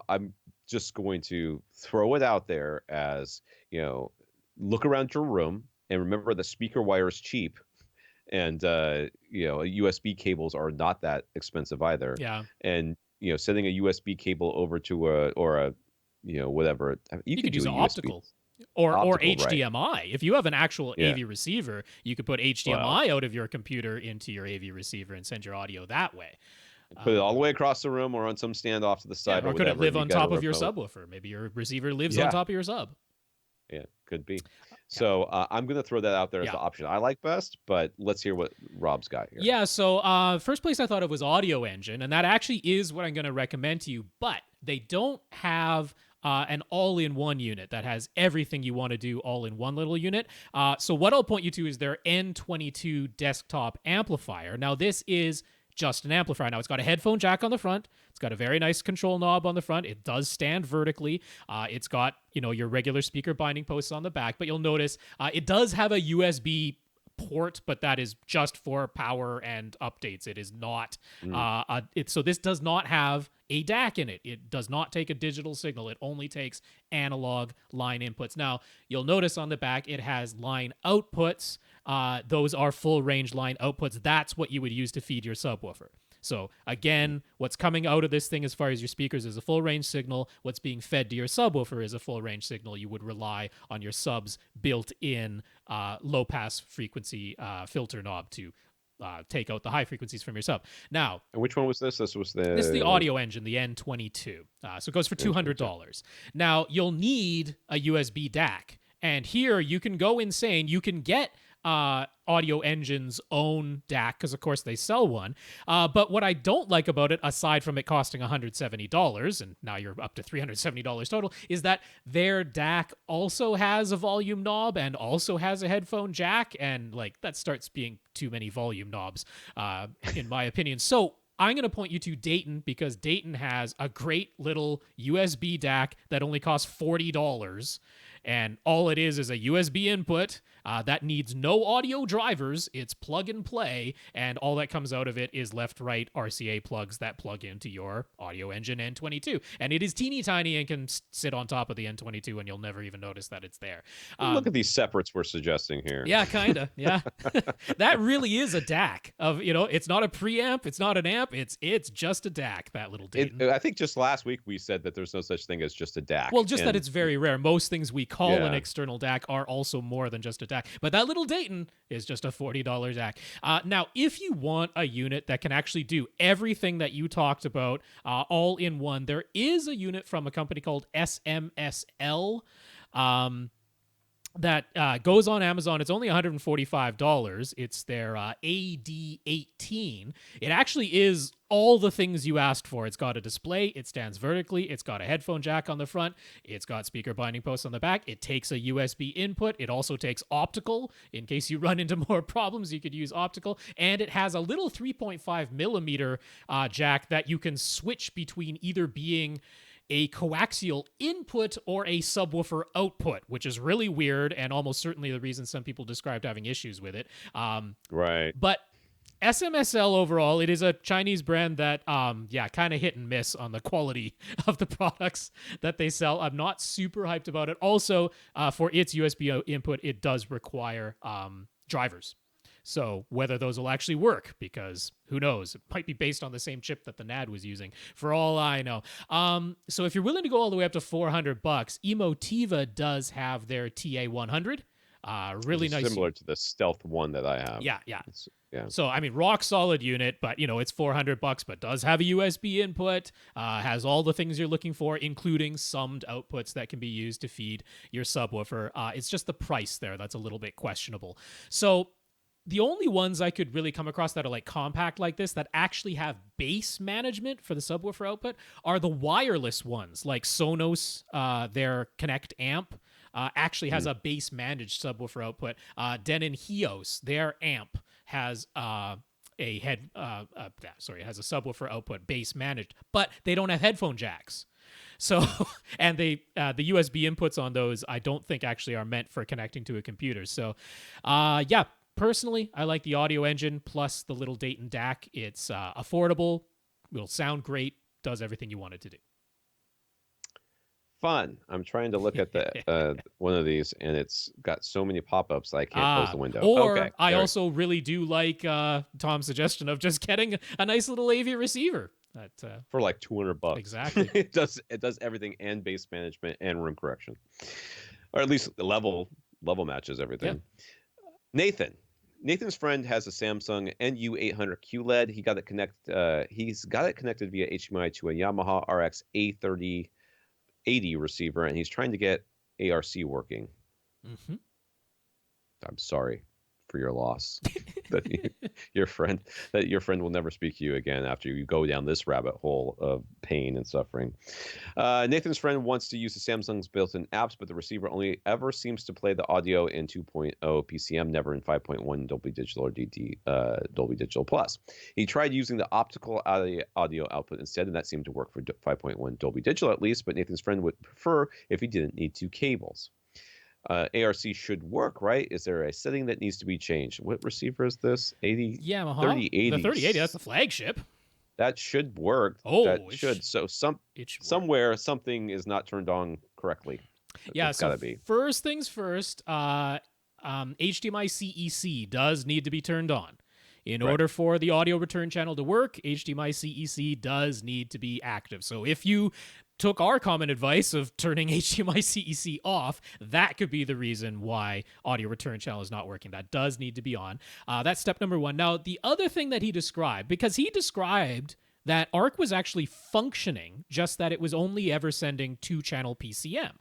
I'm just going to throw it out there as look around your room and remember the speaker wire is cheap, and USB cables are not that expensive either. Yeah. And sending a USB cable over to a whatever, you could use an optical. Or HDMI. Right. If you have an actual AV receiver, you could put HDMI out of your computer into your AV receiver and send your audio that way. Put it all the way across the room or on some stand off to the side, or whatever. Could it live on top of your subwoofer? Maybe your receiver lives on top of your sub. Yeah, could be. So I'm going to throw that out there as the option I like best, but let's hear what Rob's got here. Yeah, so first place I thought of was Audio Engine, and that actually is what I'm going to recommend to you, but they don't have an all-in-one unit that has everything you want to do all in one little unit. So what I'll point you to is their N22 Desktop Amplifier. Now, this is just an amplifier. Now, it's got a headphone jack on the front. It's got a very nice control knob on the front. It does stand vertically. It's got, your regular speaker binding posts on the back, but you'll notice it does have a USB port, but that is just for power and updates. It is not, so this does not have a DAC in it. It does not take a digital signal. It only takes analog line inputs. Now, you'll notice on the back, it has line outputs. Those are full range line outputs. That's what you would use to feed your subwoofer. So again, what's coming out of this thing as far as your speakers is a full range signal. What's being fed to your subwoofer is a full range signal. You would rely on your sub's built-in low pass frequency filter knob to take out the high frequencies from your sub. Now, and which one was this? This is the Audio Engine, the N22. So it goes for $200. Now, you'll need a USB DAC. And here you can go insane. You can get Audio Engine's own DAC, because of course they sell one. But what I don't like about it, aside from it costing $170, and now you're up to $370 total, is that their DAC also has a volume knob and also has a headphone jack, and like that starts being too many volume knobs, in my opinion. So I'm going to point you to Dayton, because Dayton has a great little USB DAC that only costs $40. And all it is a USB input that needs no audio drivers. It's plug and play, and all that comes out of it is left-right RCA plugs that plug into your Audio Engine N22. And it is teeny tiny and can sit on top of the N22, and you'll never even notice that it's there. Look at these separates we're suggesting here. Yeah, kind of. Yeah. That really is a DAC. It's not a preamp, it's not an amp, it's just a DAC, that little Dayton. I think just last week we said that there's no such thing as just a DAC. Well, just that it's very rare. Most things we call an external DAC are also more than just a DAC. But that little Dayton is just a $40 DAC. Now, if you want a unit that can actually do everything that you talked about all in one, there is a unit from a company called SMSL. That goes on Amazon. It's only $145. It's their AD18. It actually is all the things you asked for. It's got a display. It stands vertically. It's got a headphone jack on the front. It's got speaker binding posts on the back. It takes a USB input. It also takes optical. In case you run into more problems, you could use optical. And it has a little 3.5 millimeter jack that you can switch between either being a coaxial input or a subwoofer output, which is really weird and almost certainly the reason some people described having issues with it. Right. But SMSL overall, it is a Chinese brand that, kind of hit and miss on the quality of the products that they sell. I'm not super hyped about it. Also, for its USB input, it does require drivers. So whether those will actually work, because who knows? It might be based on the same chip that the NAD was using, for all I know. So if you're willing to go all the way up to $400, Emotiva does have their TA100. Really nice. Similar to the Stealth one that I have. Yeah. Yeah. So, I mean, rock solid unit, but, it's $400, but does have a USB input, has all the things you're looking for, including summed outputs that can be used to feed your subwoofer. It's just the price there that's a little bit questionable. So the only ones I could really come across that are like compact like this that actually have bass management for the subwoofer output are the wireless ones, like Sonos, their Connect amp actually has a bass managed subwoofer output. Denon Hios, their amp has has a subwoofer output bass managed, but they don't have headphone jacks. So, and the USB inputs on those I don't think actually are meant for connecting to a computer. So, personally, I like the Audio Engine plus the little Dayton DAC. It's affordable, will sound great, does everything you want it to do. Fun. I'm trying to look at the one of these, and it's got so many pop-ups I can't close the window. Or I also really do like Tom's suggestion of just getting a nice little AV receiver. For like $200. Exactly. It does everything, and bass management and room correction, or at least level matches everything. Yeah. Nathan's friend has a Samsung NU800 QLED. He's got it connected via HDMI to a Yamaha RX A3080 receiver, and he's trying to get ARC working. Mm-hmm. I'm sorry for your loss. that your friend will never speak to you again after you go down this rabbit hole of pain and suffering. Nathan's friend wants to use the Samsung's built-in apps, but the receiver only ever seems to play the audio in 2.0 PCM, never in 5.1 Dolby Digital or Dolby Digital Plus. He tried using the optical audio output instead, and that seemed to work for 5.1 Dolby Digital at least, but Nathan's friend would prefer if he didn't need two cables. ARC should work, right? Is there a setting that needs to be changed? What receiver is this? Yamaha 3080. The 3080, that's the flagship. That should work. Somewhere something is not turned on correctly. It's gotta be. First things first, HDMI CEC does need to be turned on. In order for the audio return channel to work, HDMI CEC does need to be active. So if you took our common advice of turning HDMI CEC off, that could be the reason why audio return channel is not working. That does need to be on. That's step number one. Now, the other thing that he described, because he described that ARC was actually functioning, just that it was only ever sending 2-channel PCM.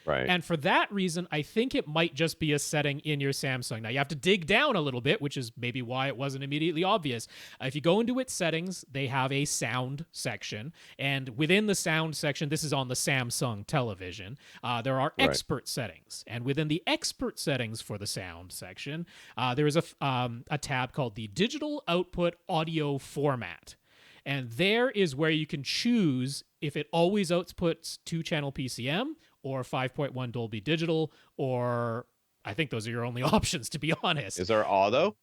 Right. And for that reason, I think it might just be a setting in your Samsung. Now, you have to dig down a little bit, which is maybe why it wasn't immediately obvious. If you go into its settings, they have a sound section. And within the sound section, this is on the Samsung television, there are expert settings. And within the expert settings for the sound section, there is a tab called the Digital Output Audio Format. And there is where you can choose if it always outputs 2-channel PCM or 5.1 Dolby Digital, or I think those are your only options, to be honest. Is there auto?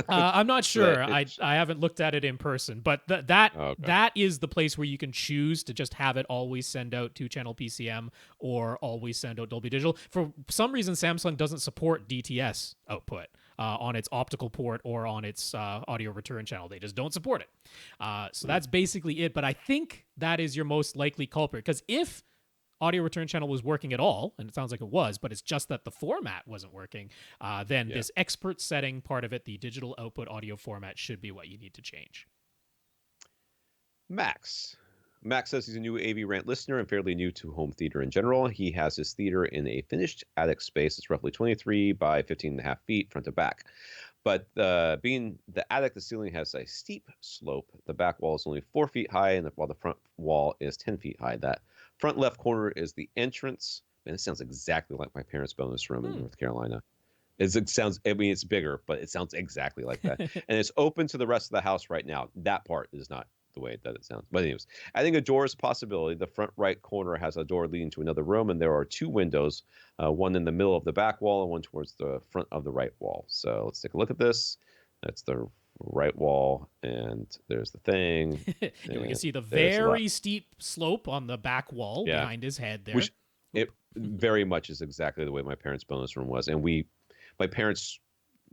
I'm not sure. I haven't looked at it in person, but that is the place where you can choose to just have it always send out 2-channel PCM or always send out Dolby Digital. For some reason, Samsung doesn't support DTS output on its optical port or on its audio return channel. They just don't support it. So that's basically it. But I think that is your most likely culprit, because if audio return channel was working at all, and it sounds like it was, but it's just that the format wasn't working, then this expert setting part of it, the digital output audio format, should be what you need to change. Max says he's a new AV Rant listener and fairly new to home theater in general. He has his theater in a finished attic space. It's roughly 23 by 15.5 feet front to back. But being the attic, the ceiling has a steep slope. The back wall is only 4 feet high, and while the front wall is 10 feet high. That front left corner is the entrance. Man, it sounds exactly like my parents' bonus room in North Carolina. It sounds, I mean, it's bigger, but it sounds exactly like that. And it's open to the rest of the house right now. That part is not the way that it sounds. But anyways, I think a door is a possibility. The front right corner has a door leading to another room, and there are 2 windows, one in the middle of the back wall and one towards the front of the right wall. So let's take a look at this. That's the right wall, and there's the thing. We can see the very steep slope on the back wall behind his head there. Which it very much is exactly the way my parents' bonus room was. And my parents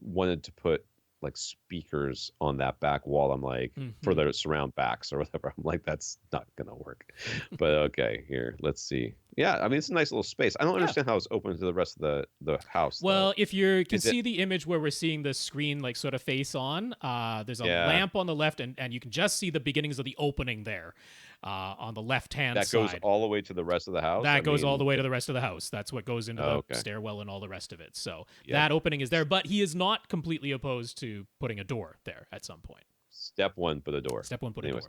wanted to put like speakers on that back wall. I'm like, for the surround backs or whatever. I'm like, that's not gonna work. But okay, here, let's see. Yeah, I mean, it's a nice little space. I don't understand how it's open to the rest of the house. Well, if you can see the image where we're seeing the screen like sort of face on, there's a lamp on the left, and you can just see the beginnings of the opening there on the left-hand side. That goes all the way to the rest of the house? That goes all the way to the rest of the house. That's what goes into the stairwell and all the rest of it. So that opening is there, but he is not completely opposed to putting a door there at some point. Step 1, put a door. Step 1, put a door.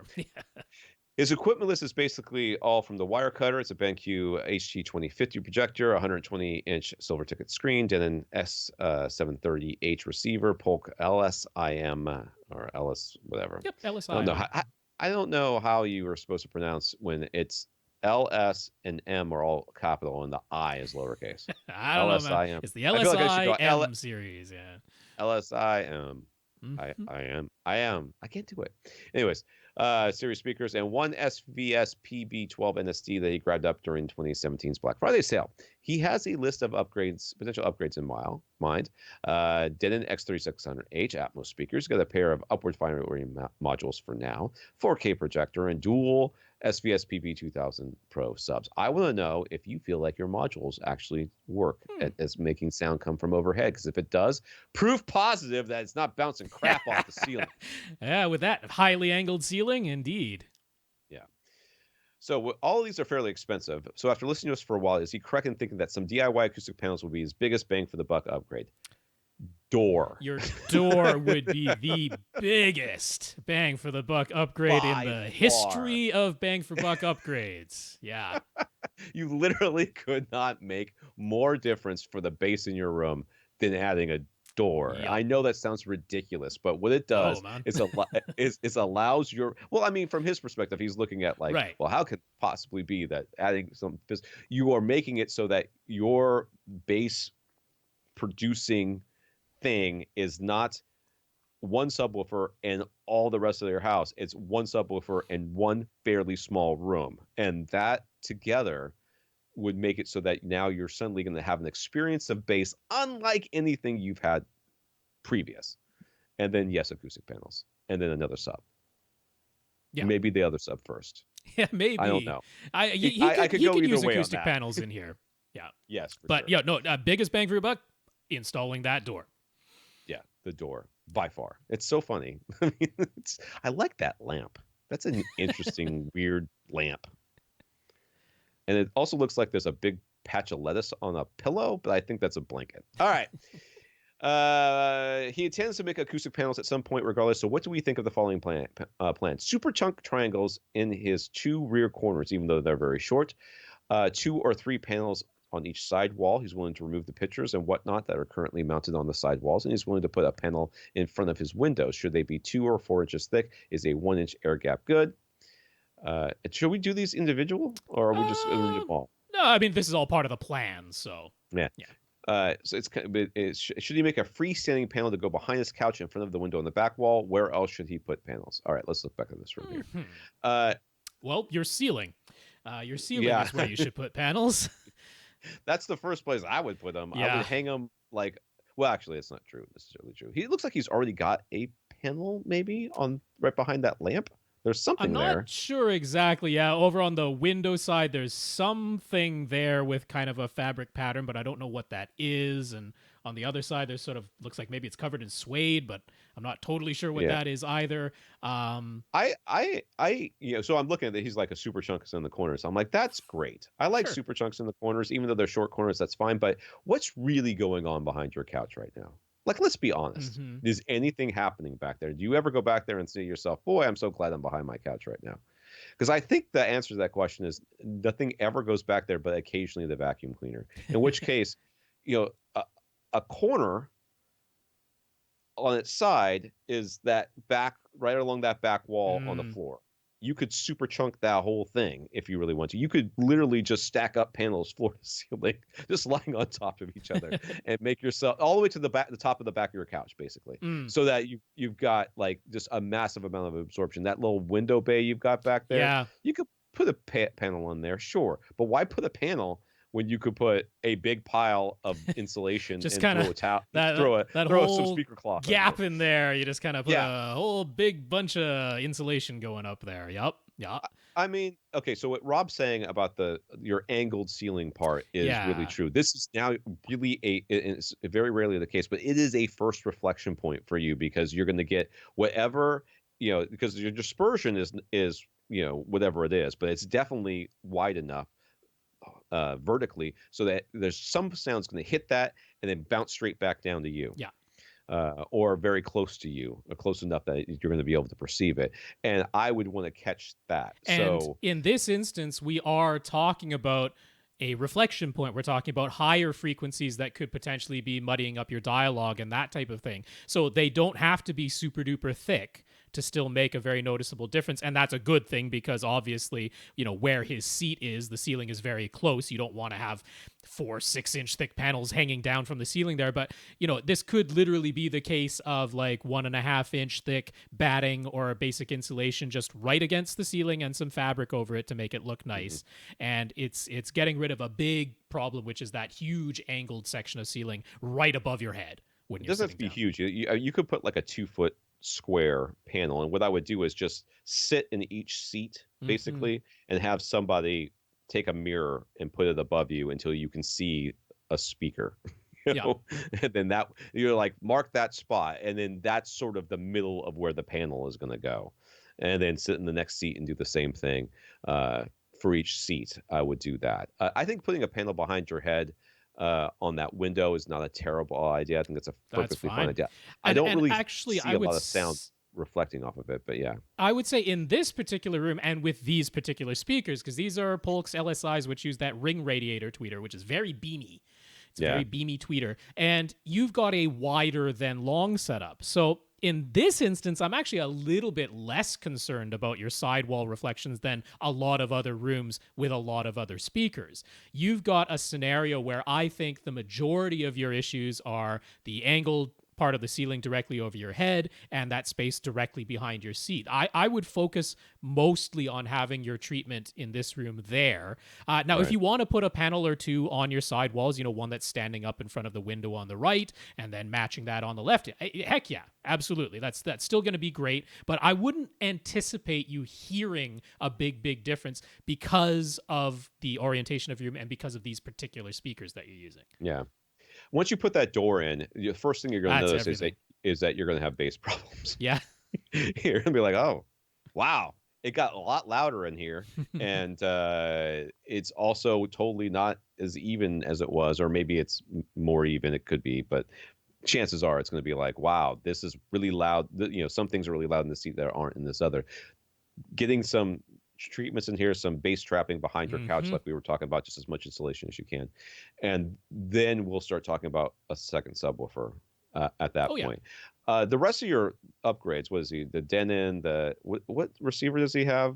His equipment list is basically all from the wire cutter. It's a BenQ HT2050 projector, 120-inch silver ticket screen, Denon S730H receiver, Polk LSIM or LS whatever. Yep, LSIM. I don't know how you are supposed to pronounce when it's LS and M are all capital and the I is lowercase. I don't know, man. It's the LSIM series, yeah. LSIM. I am. I can't do it. Anyways, series speakers and one SVS PB12 NSD that he grabbed up during 2017's Black Friday sale. He has a list of potential upgrades in mind. Denon X3600H Atmos speakers, got a pair of upward firing modules for now, 4K projector, and dual SVS PB2000 Pro subs. I want to know if you feel like your modules actually work as making sound come from overhead, because if it does, proof positive that it's not bouncing crap off the ceiling. Yeah, with that highly angled ceiling, indeed. Yeah. So all of these are fairly expensive. So after listening to us for a while, is he correct in thinking that some DIY acoustic panels will be his biggest bang for the buck upgrade? Door. Your door would be the biggest bang for the buck upgrade in the history of bang for buck upgrades. Yeah. You literally could not make more difference for the bass in your room than adding a door. Yep. I know that sounds ridiculous, but what it does is allows your, well, I mean, from his perspective, he's looking at like, well, how could it possibly be that adding some, you are making it so that your bass producing thing is not one subwoofer and all the rest of your house. It's one subwoofer and one fairly small room, and that together would make it so that now you're suddenly going to have an experience of bass unlike anything you've had previous. And then yes, acoustic panels, and then another sub. Yeah, maybe the other sub first. Yeah, maybe. I don't know. I could use acoustic panels in here. Yeah. Yes, but sure. Yeah, no. Biggest bang for your buck, installing that door. Yeah, the door by far. It's so funny. I mean, I like that lamp. That's an interesting, weird lamp. And it also looks like there's a big patch of lettuce on a pillow, but I think that's a blanket. All right. He intends to make acoustic panels at some point, regardless. So, what do we think of the following plan? Super chunk triangles in his 2 rear corners, even though they're very short. 2 or 3 panels on each side wall. He's willing to remove the pictures and whatnot that are currently mounted on the side walls, and he's willing to put a panel in front of his windows. Should they be 2 or 4 inches thick? Is a 1-inch air gap good? Should we do these individual, or are we just all? No, I mean, this is all part of the plan, so yeah. So should he make a freestanding panel to go behind his couch in front of the window on the back wall? Where else should he put panels? All right, let's look back at this room here. Well, your ceiling. Your ceiling is where you should put panels. That's the first place I would put them. I would hang them like. Well, actually, it's not true. Necessarily true. He looks like he's already got a panel maybe on right behind that lamp. There's something there. I'm not sure exactly. Yeah, over on the window side, there's something there with kind of a fabric pattern, but I don't know what that is. And on the other side, there's sort of looks like maybe it's covered in suede, but I'm not totally sure what that is either. So I'm looking at that. He's like a super chunks in the corners. I'm like, that's great. I like super chunks in the corners, even though they're short corners. That's fine. But what's really going on behind your couch right now? Like, let's be honest. Mm-hmm. Is anything happening back there? Do you ever go back there and say to yourself, boy, I'm so glad I'm behind my couch right now? Because I think the answer to that question is nothing ever goes back there, but occasionally the vacuum cleaner. In which case, a corner on its side is that back, right along that back wall on the floor. You could super chunk that whole thing if you really want to. You could literally just stack up panels floor to ceiling, just lying on top of each other, and make yourself all the way to the top of the back of your couch, basically, so that you've got like just a massive amount of absorption. That little window bay you've got back there, you could put a panel on there, sure, but why put a panel when you could put a big pile of insulation just and throw some speaker cloth gap in there? You just kind of put a whole big bunch of insulation going up there. Yep. I mean, okay, so what Rob's saying about your angled ceiling part is really true. This is now really it's very rarely the case, but it is a first reflection point for you because you're going to get whatever, because your dispersion is whatever it is, but it's definitely wide enough vertically so that there's some sound's going to hit that and then bounce straight back down to you. Or very close to you, or close enough that you're going to be able to perceive it. And I would want to catch that. And in this instance, we are talking about a reflection point. We're talking about higher frequencies that could potentially be muddying up your dialogue and that type of thing. So they don't have to be super duper thick to still make a very noticeable difference. And that's a good thing because obviously, where his seat is, the ceiling is very close. You don't want to have 4-6-inch thick panels hanging down from the ceiling there. But, this could literally be the case of like 1.5-inch thick batting or a basic insulation just right against the ceiling and some fabric over it to make it look nice. And it's getting rid of a big problem, which is that huge angled section of ceiling right above your head. When it doesn't have to be huge. You could put like a 2-foot square panel, and what I would do is just sit in each seat basically and have somebody take a mirror and put it above you until you can see a speaker. And then that you're like, mark that spot, and then that's sort of the middle of where the panel is going to go, and then sit in the next seat and do the same thing for each seat. I would do that. I think putting a panel behind your head on that window is not a terrible idea. I think that's a perfectly fine idea. I don't really see a lot of sound reflecting off of it, but yeah. I would say in this particular room and with these particular speakers, because these are Polk's LSIs, which use that ring radiator tweeter, which is very beamy. It's a very beamy tweeter. And you've got a wider than long setup. So in this instance, I'm actually a little bit less concerned about your sidewall reflections than a lot of other rooms with a lot of other speakers. You've got a scenario where I think the majority of your issues are the angled part of the ceiling directly over your head and that space directly behind your seat. I would focus mostly on having your treatment in this room there. Now, if you want to put a panel or two on your side walls, one that's standing up in front of the window on the right and then matching that on the left, heck yeah, absolutely. That's still going to be great, but I wouldn't anticipate you hearing a big difference because of the orientation of your room and because of these particular speakers that you're using. Yeah. Once you put that door in, the first thing you're going to notice is that you're going to have bass problems. Yeah. You're going to be like, oh, wow, it got a lot louder in here, and it's also totally not as even as it was, or maybe it's more even. It could be, but chances are it's going to be like, wow, this is really loud. Some things are really loud in this seat that aren't in this other. Getting some treatments in here, some bass trapping behind your couch, like we were talking about, just as much insulation as you can, and then we'll start talking about a second subwoofer at that point. The rest of your upgrades, what is he? The Denon, what receiver does he have?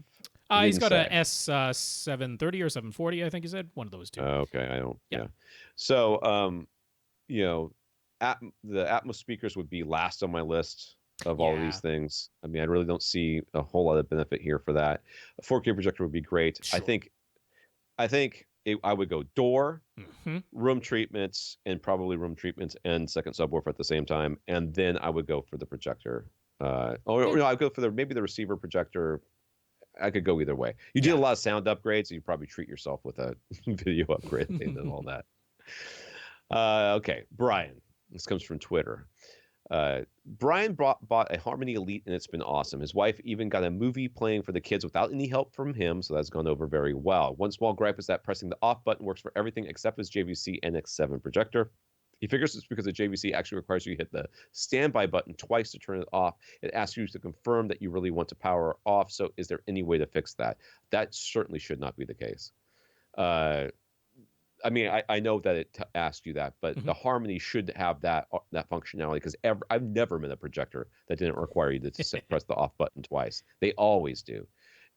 He's got a S730 or 740, I think he said. One of those two. Okay, I don't. Yeah. So, the Atmos speakers would be last on my list of all of these things. I mean, I really don't see a whole lot of benefit here for that. A 4K projector would be great. Sure. I think I would go door, room treatments, and probably room treatments and second subwoofer at the same time, and then I would go for the projector. I'd go for maybe the receiver projector. I could go either way. You did a lot of sound upgrades, so you probably treat yourself with a video upgrade and all that. Okay, Brian. This comes from Twitter. Brian bought a Harmony Elite, and it's been awesome. His wife even got a movie playing for the kids without any help from him, so that's gone over very well. One small gripe is that pressing the off button works for everything except his JVC NX7 projector. He figures it's because the JVC actually requires you to hit the standby button twice to turn it off. It asks you to confirm that you really want to power off, so is there any way to fix that? That certainly should not be the case. I mean, I know that it asked you that, but the Harmony should have that functionality, because I've never met a projector that didn't require you to press the off button twice. They always do,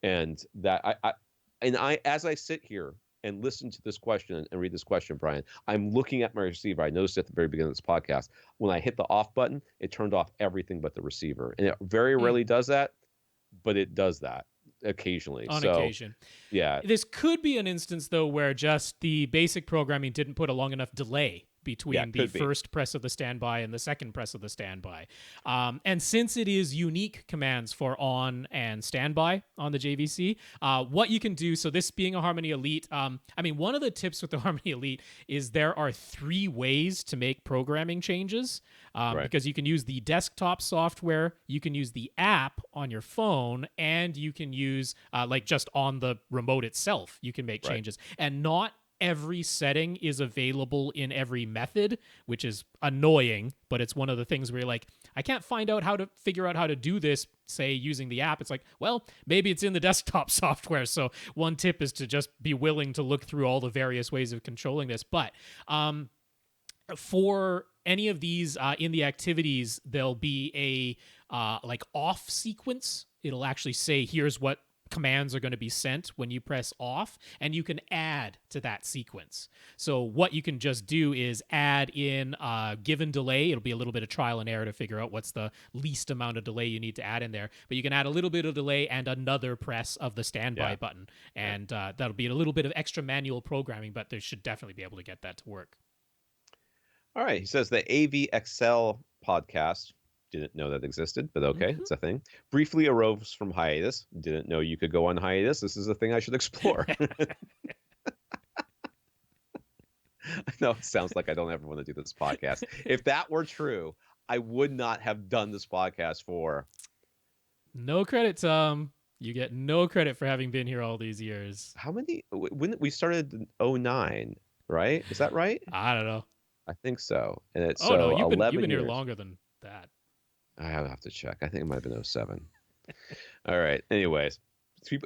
and that I as I sit here and listen to this question and read this question, Brian, I'm looking at my receiver. I noticed at the very beginning of this podcast, when I hit the off button, it turned off everything but the receiver, and it very rarely does that, but it does that occasionally. On occasion. Yeah. This could be an instance, though, where just the basic programming didn't put a long enough delay between the first press of the standby and the second press of the standby. And since it is unique commands for on and standby on the JVC, what you can do, so this being a Harmony Elite, I mean, one of the tips with the Harmony Elite is there are 3 ways to make programming changes, because you can use the desktop software, you can use the app on your phone, and you can use, just on the remote itself, you can make changes. And not every setting is available in every method, which is annoying, but it's one of the things where you're like, I can't figure out how to do this, say, using the app. It's like, well, maybe it's in the desktop software. So one tip is to just be willing to look through all the various ways of controlling this. But for any of these in the activities, there'll be a off sequence. It'll actually say, here's what commands are going to be sent when you press off, and you can add to that sequence. So what you can just do is add in a given delay. It'll be a little bit of trial and error to figure out what's the least amount of delay you need to add in there, but you can add a little bit of delay and another press of the standby button, and that'll be a little bit of extra manual programming, but they should definitely be able to get that to work. All right. He says the AVXL podcast, didn't know that existed, but okay, it's a thing. Briefly arose from hiatus. Didn't know you could go on hiatus. This is a thing I should explore. I know it sounds like I don't ever want to do this podcast. If that were true, I would not have done this podcast for. No credit, Tom. You get no credit for having been here all these years. How many? When we started in 2009, right? Is that right? I don't know. I think so. And it's you've been years. Here longer than that. I have to check. I think it might have been 2007. All right. Anyways,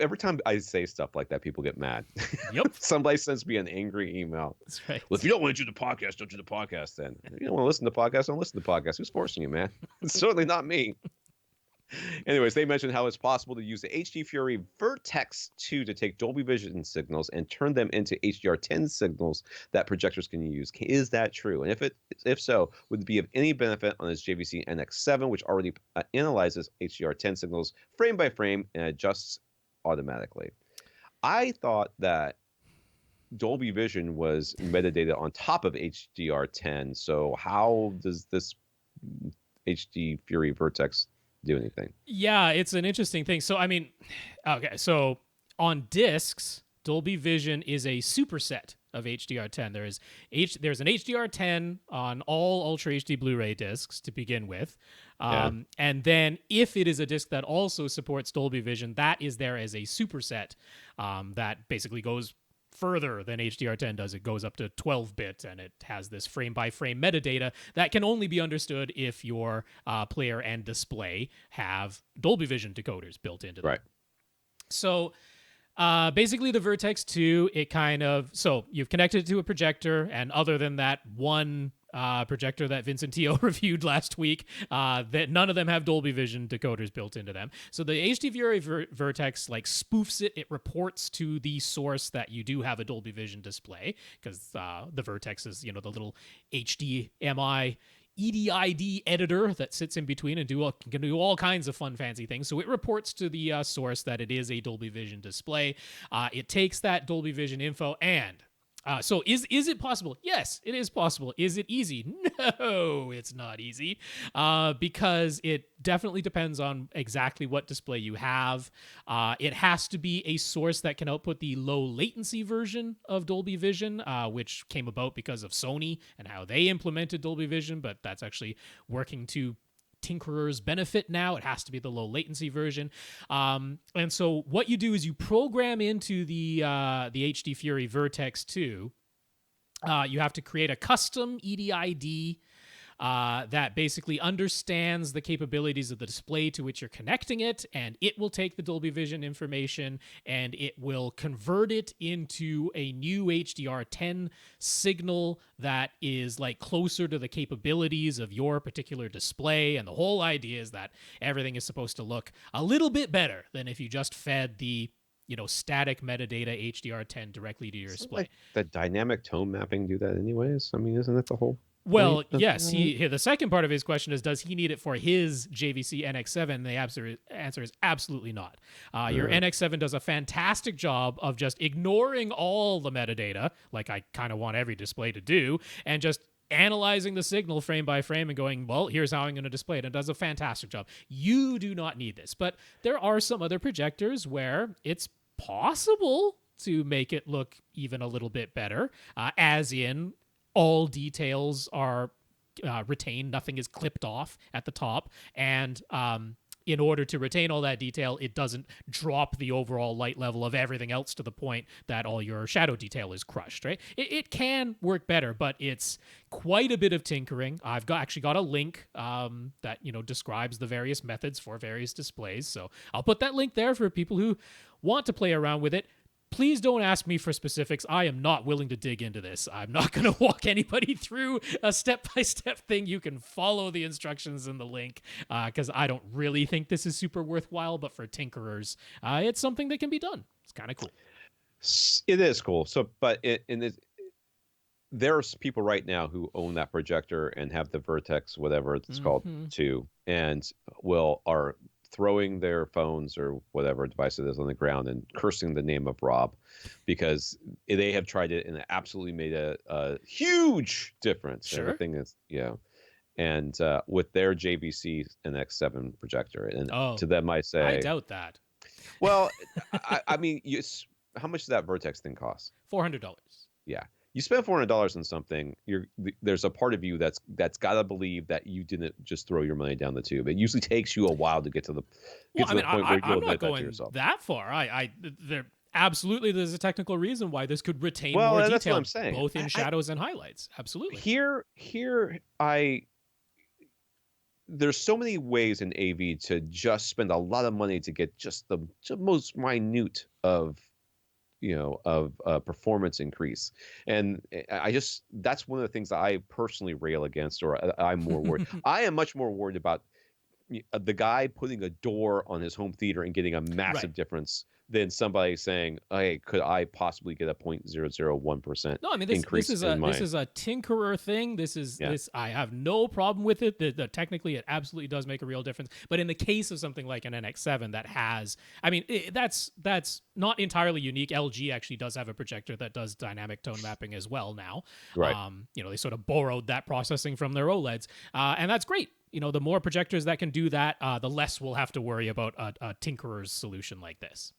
every time I say stuff like that, people get mad. Yep. Somebody sends me an angry email. That's right. Well, if you don't want to do the podcast, don't do the podcast then. If you don't want to listen to the podcast, don't listen to the podcast. Who's forcing you, man? It's certainly not me. Anyways, they mentioned how it's possible to use the HD Fury Vertex 2 to take Dolby Vision signals and turn them into HDR10 signals that projectors can use. Is that true? And if so, would it be of any benefit on his JVC NX7, which already analyzes HDR10 signals frame by frame and adjusts automatically? I thought that Dolby Vision was metadata on top of HDR10. So how does this HD Fury Vertex do anything? Yeah, it's an interesting thing. So, I mean, okay, so on discs, Dolby Vision is a superset of HDR10. There's an HDR10 on all Ultra HD Blu-ray discs to begin with. And then if it is a disc that also supports Dolby Vision, that is there as a superset that basically goes further than HDR10 does. It goes up to 12-bit, and it has this frame-by-frame metadata that can only be understood if your player and display have Dolby Vision decoders built into them. Right. So basically the Vertex 2, so you've connected it to a projector, and other than that one projector that Vincent Tio reviewed last week, that none of them have Dolby Vision decoders built into them. So the HD Fury Vertex spoofs it. It reports to the source that you do have a Dolby Vision display, because the Vertex is, the little HDMI EDID editor that sits in between and can do all kinds of fun, fancy things. So it reports to the source that it is a Dolby Vision display. It takes that Dolby Vision info and so is it possible? Yes, it is possible. Is it easy? No, it's not easy, because it definitely depends on exactly what display you have. It has to be a source that can output the low latency version of Dolby Vision, which came about because of Sony and how they implemented Dolby Vision, but that's actually working to tinkerer's benefit now. It has to be the low latency version. And so what you do is you program into the HD Fury Vertex 2. You have to create a custom EDID that basically understands the capabilities of the display to which you're connecting it, and it will take the Dolby Vision information and it will convert it into a new HDR10 signal that is closer to the capabilities of your particular display. And the whole idea is that everything is supposed to look a little bit better than if you just fed the static metadata HDR10 directly to your display. The dynamic tone mapping do that anyways. I mean, isn't that the whole? Well, yes. The second part of his question is, does he need it for his JVC NX7? The answer is absolutely not. Your NX7 does a fantastic job of just ignoring all the metadata, like I kind of want every display to do, and just analyzing the signal frame by frame and going, well, here's how I'm going to display it. And it does a fantastic job. You do not need this. But there are some other projectors where it's possible to make it look even a little bit better, as in all details are retained. Nothing is clipped off at the top. And in order to retain all that detail, it doesn't drop the overall light level of everything else to the point that all your shadow detail is crushed, right? It can work better, but it's quite a bit of tinkering. I've actually got a link that, describes the various methods for various displays. So I'll put that link there for people who want to play around with it. Please don't ask me for specifics. I am not willing to dig into this. I'm not going to walk anybody through a step-by-step thing. You can follow the instructions in the link, because I don't really think this is super worthwhile, but for tinkerers, it's something that can be done. It's kind of cool. It is cool. So, but there's people right now who own that projector and have the Vertex, whatever it's called, 2, and are throwing their phones or whatever device it is on the ground and cursing the name of Rob, because they have tried it and it absolutely made a huge difference. Sure. Everything is, and with their JVC NX7 projector, and to them I say, I doubt that. Well, I mean, how much does that Vertex thing cost? $400. Yeah. You spend $400 on something, there's a part of you that's got to believe that you didn't just throw your money down the tube. It usually takes you a while to get to the point where you'll admit that to yourself. That far. There's a technical reason why this could retain more detail, that's what I'm saying. Both in shadows and highlights. Absolutely. There's so many ways in AV to just spend a lot of money to get just the most minute of performance increase. And that's one of the things that I personally rail against, or I'm more worried. I am much more worried about the guy putting a door on his home theater and getting a massive difference than somebody saying, "Hey, could I possibly get a 0.001% No, I mean increase?" This is a tinkerer thing. This. I have no problem with it. Technically, it absolutely does make a real difference. But in the case of something like an NX7 that has, that's not entirely unique. LG actually does have a projector that does dynamic tone mapping as well now. Right. They sort of borrowed that processing from their OLEDs, and that's great. The more projectors that can do that, the less we'll have to worry about a tinkerer's solution like this.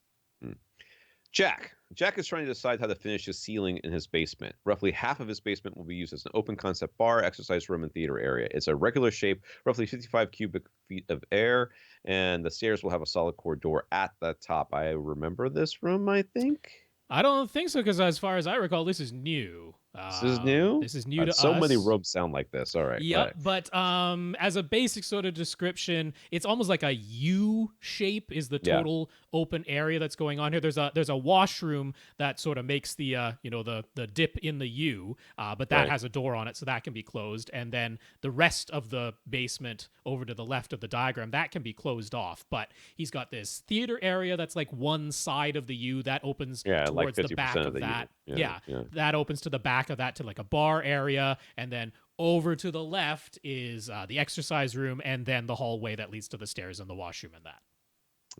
Jack, Jack is trying to decide how to finish his ceiling in his basement. Roughly half of his basement will be used as an open concept bar, exercise room, and theater area. It's a regular shape, roughly 55 cubic feet of air, and the stairs will have a solid core door at the top. I remember this room, I think. I don't think so, because as far as I recall, this is new. This is new? This is new to so us. many rooms sound like this. All right. Yeah, but as a basic sort of description, it's almost like a U shape is the total open area that's going on here. There's a washroom that sort of makes the the dip in the U, but that has a door on it, so that can be closed. And then the rest of the basement over to the left of the diagram, that can be closed off. But he's got this theater area that's like one side of the U that opens towards like the back of that. Yeah, that opens to the back of that to like a bar area, and then over to the left is the exercise room, and then the hallway that leads to the stairs and the washroom and that.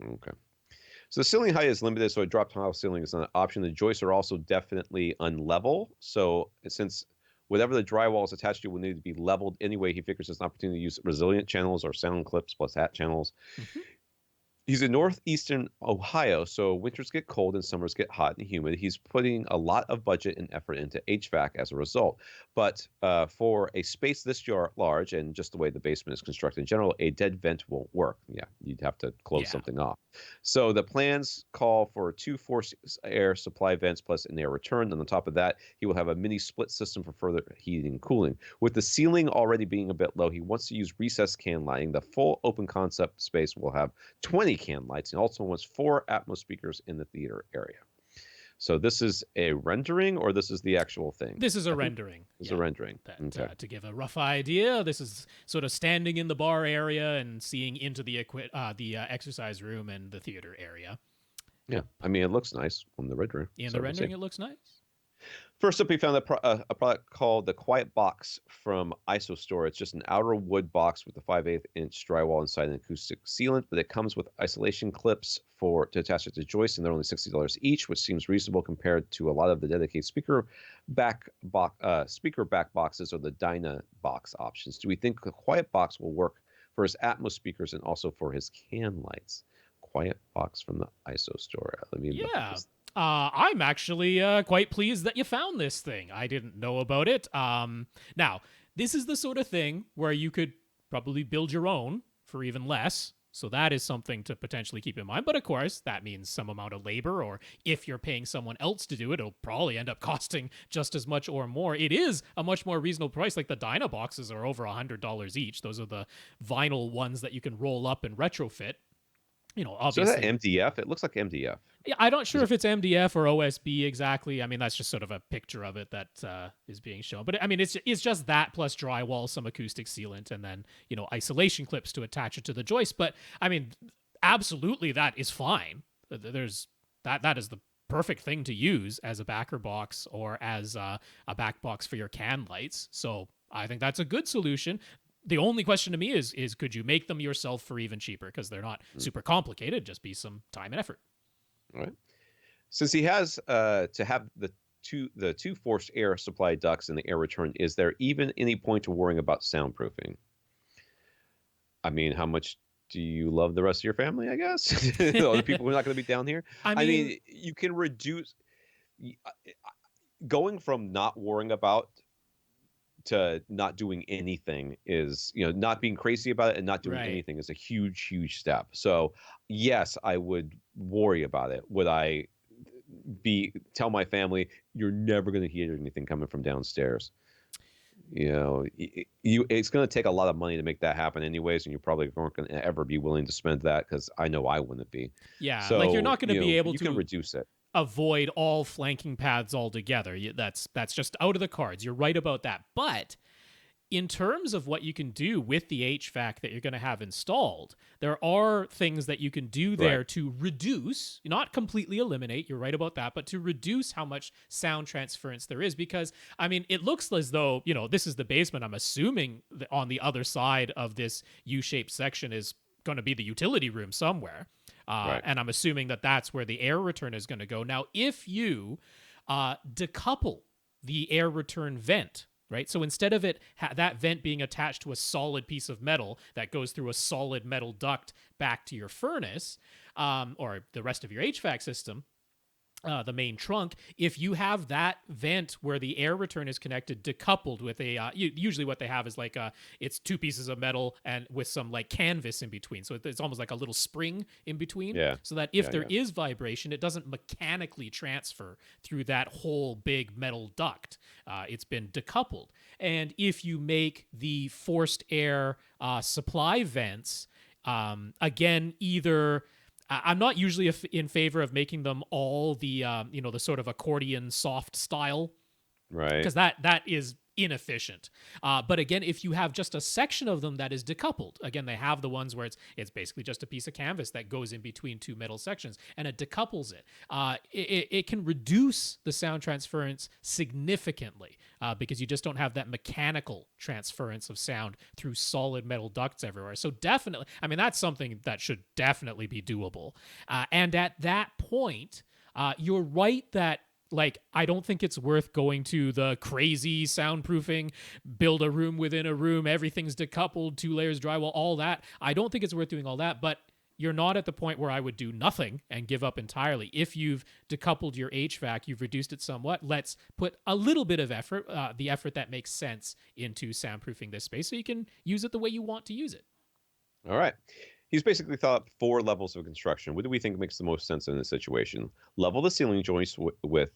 Okay. So the ceiling height is limited, so a drop tile ceiling is not an option. The joists are also definitely unlevel. So since whatever the drywall is attached to will need to be leveled anyway, he figures it's an opportunity to use resilient channels or sound clips plus hat channels. Mm-hmm. He's in northeastern Ohio, so winters get cold and summers get hot and humid. He's putting a lot of budget and effort into HVAC as a result. But for a space this large, and just the way the basement is constructed in general, a dead vent won't work. Yeah, you'd have to close something off. So the plans call for 2 forced air supply vents plus an air return. And on top of that, he will have a mini split system for further heating and cooling. With the ceiling already being a bit low, he wants to use recessed can lighting. The full open concept space will have 20 can lights, and also wants 4 Atmos speakers in the theater area. So this is a rendering, or this is the actual thing? This is a rendering. It's a rendering. To give a rough idea, this is sort of standing in the bar area and seeing into the exercise room and the theater area. Yeah, I mean, it looks nice on the rendering. In the rendering, it looks nice. First up, we found a product called the Quiet Box from IsoStore. It's just an outer wood box with a 5/8-inch drywall inside an acoustic sealant, but it comes with isolation clips to attach it to joists, and they're only $60 each, which seems reasonable compared to a lot of the dedicated speaker back boxes or the Dyna box options. Do we think the Quiet Box will work for his Atmos speakers and also for his can lights? Quiet Box from the IsoStore. Let me look at this. I'm actually quite pleased that you found this thing. I didn't know about it. Now, this is the sort of thing where you could probably build your own for even less. So that is something to potentially keep in mind. But of course, that means some amount of labor, or if you're paying someone else to do it, it'll probably end up costing just as much or more. It is a much more reasonable price. Like the Dyna boxes are over $100 each. Those are the vinyl ones that you can roll up and retrofit. You know, obviously. So is that MDF? It looks like MDF. Yeah, I'm not sure if it's MDF or OSB exactly. I mean, that's just sort of a picture of it that is being shown. But I mean, it's just that plus drywall, some acoustic sealant, and then, you know, isolation clips to attach it to the joist. But I mean, absolutely, that is fine. That is the perfect thing to use as a backer box or as a back box for your can lights. So I think that's a good solution. The only question to me is could you make them yourself for even cheaper? Because they're not super complicated. Just be some time and effort. All right. Since he has to have the two forced air supply ducts and the air return, is there even any point to worrying about soundproofing? I mean, how much do you love the rest of your family, I guess? The other people who are not going to be down here? I mean, you can reduce... Going from not worrying about to not doing anything is, you know, not being crazy about it and not doing anything is a huge step. So yes, I would worry about it. Would I tell my family, you're never going to hear anything coming from downstairs? You know, it's going to take a lot of money to make that happen anyways, and you probably aren't going to ever be willing to spend that, because I know I wouldn't be. Yeah, so, like you're not going to be able to. You can reduce it. Avoid all flanking paths altogether. That's just out of the cards. You're right about that. But in terms of what you can do with the HVAC that you're going to have installed, there are things that you can do there to reduce, not completely eliminate, you're right about that, but to reduce how much sound transference there is. Because, I mean, it looks as though, you know, this is the basement. I'm assuming that on the other side of this U-shaped section is going to be the utility room somewhere. And I'm assuming that that's where the air return is going to go. Now, if you decouple the air return vent, right? So instead of that vent being attached to a solid piece of metal that goes through a solid metal duct back to your furnace or the rest of your HVAC system, the main trunk, if you have that vent where the air return is connected decoupled with a usually what they have is like it's two pieces of metal and with some like canvas in between, so it's almost like a little spring in between, so that if there is vibration, it doesn't mechanically transfer through that whole big metal duct. It's been decoupled. And if you make the forced air supply vents, again, either I'm not usually in favor of making them all the the sort of accordion soft style, right? Because that is inefficient. But again, if you have just a section of them that is decoupled, again, they have the ones where it's basically just a piece of canvas that goes in between two metal sections, and it decouples it. It can reduce the sound transference significantly because you just don't have that mechanical transference of sound through solid metal ducts everywhere. So definitely, I mean, that's something that should definitely be doable. And at that point, you're right that, like, I don't think it's worth going to the crazy soundproofing, build a room within a room, everything's decoupled, 2 layers drywall, all that. I don't think it's worth doing all that, but you're not at the point where I would do nothing and give up entirely. If you've decoupled your HVAC, you've reduced it somewhat, let's put a little bit of effort, the effort that makes sense, into soundproofing this space so you can use it the way you want to use it. All right. He's basically thought up 4 levels of construction. What do we think makes the most sense in this situation? Level the ceiling joists with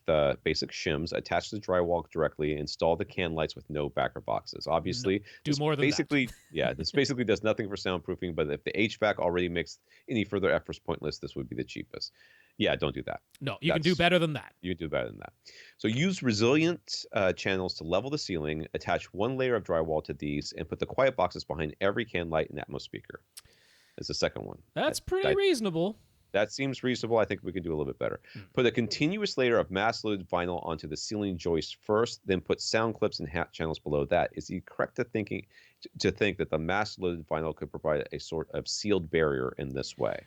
basic shims, attach the drywall directly, install the can lights with no backer boxes. Obviously, do more than basically, that. This basically does nothing for soundproofing, but if the HVAC already makes any further efforts pointless, this would be the cheapest. Yeah, don't do that. No, you can do better than that. You can do better than that. So use resilient channels to level the ceiling, attach 1 layer of drywall to these, and put the quiet boxes behind every can light and Atmos speaker. Is the second one. That's pretty reasonable. That seems reasonable. I think we can do a little bit better. Put a continuous layer of mass-loaded vinyl onto the ceiling joist first, then put sound clips and hat channels below that. Is he correct to think that the mass-loaded vinyl could provide a sort of sealed barrier in this way?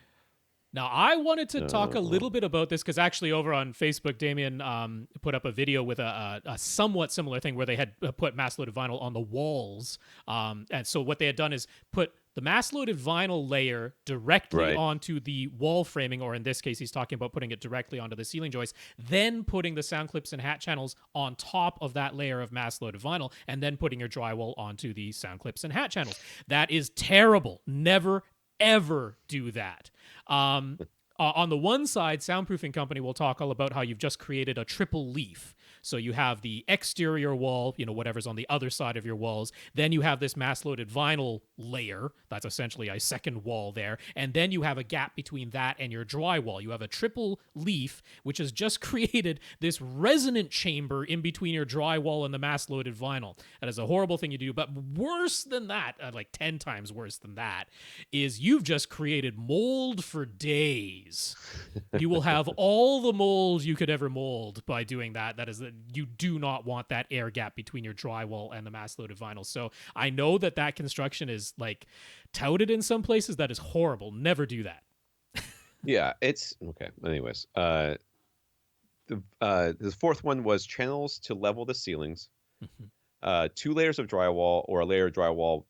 Now, I wanted to talk a little bit about this because actually over on Facebook, Damien put up a video with a somewhat similar thing where they had put mass-loaded vinyl on the walls. And so what they had done is put the mass-loaded vinyl layer directly onto the wall framing, or in this case, he's talking about putting it directly onto the ceiling joist, then putting the sound clips and hat channels on top of that layer of mass-loaded vinyl, and then putting your drywall onto the sound clips and hat channels. That is terrible. Never, ever do that. On the one side, Soundproofing Company will talk all about how you've just created a triple leaf. So you have the exterior wall, whatever's on the other side of your walls. Then you have this mass-loaded vinyl layer. That's essentially a second wall there. And then you have a gap between that and your drywall. You have a triple leaf, which has just created this resonant chamber in between your drywall and the mass-loaded vinyl. That is a horrible thing you do. But worse than that, like 10 times worse than that, is you've just created mold for days. You will have all the mold you could ever mold by doing that. That is, you do not want that air gap between your drywall and the mass-loaded vinyl. So I know that construction is like touted in some places. That is horrible. Never do that. Yeah, it's okay. Anyways, the fourth one was channels to level the ceilings. 2 layers of drywall, or a layer of drywall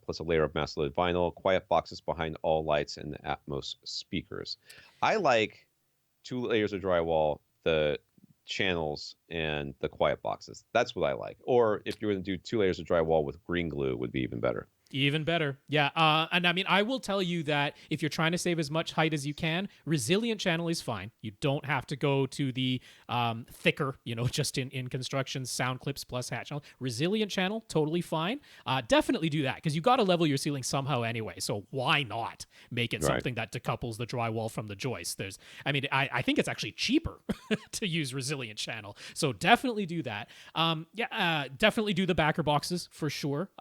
plus a layer of mass-loaded vinyl, quiet boxes behind all lights and the Atmos speakers. I like 2 layers of drywall, the channels, and the quiet boxes. That's what I like. Or if you're going to do 2 layers of drywall with green glue, would be even better. Even better. Yeah. And I mean, I will tell you that if you're trying to save as much height as you can, resilient channel is fine. You don't have to go to the thicker, just in construction, sound clips plus hat channel. Resilient channel, totally fine. Definitely do that because you got to level your ceiling somehow anyway. So why not make it something that decouples the drywall from the joist? I think it's actually cheaper to use resilient channel. So definitely do that. Definitely do the backer boxes for sure.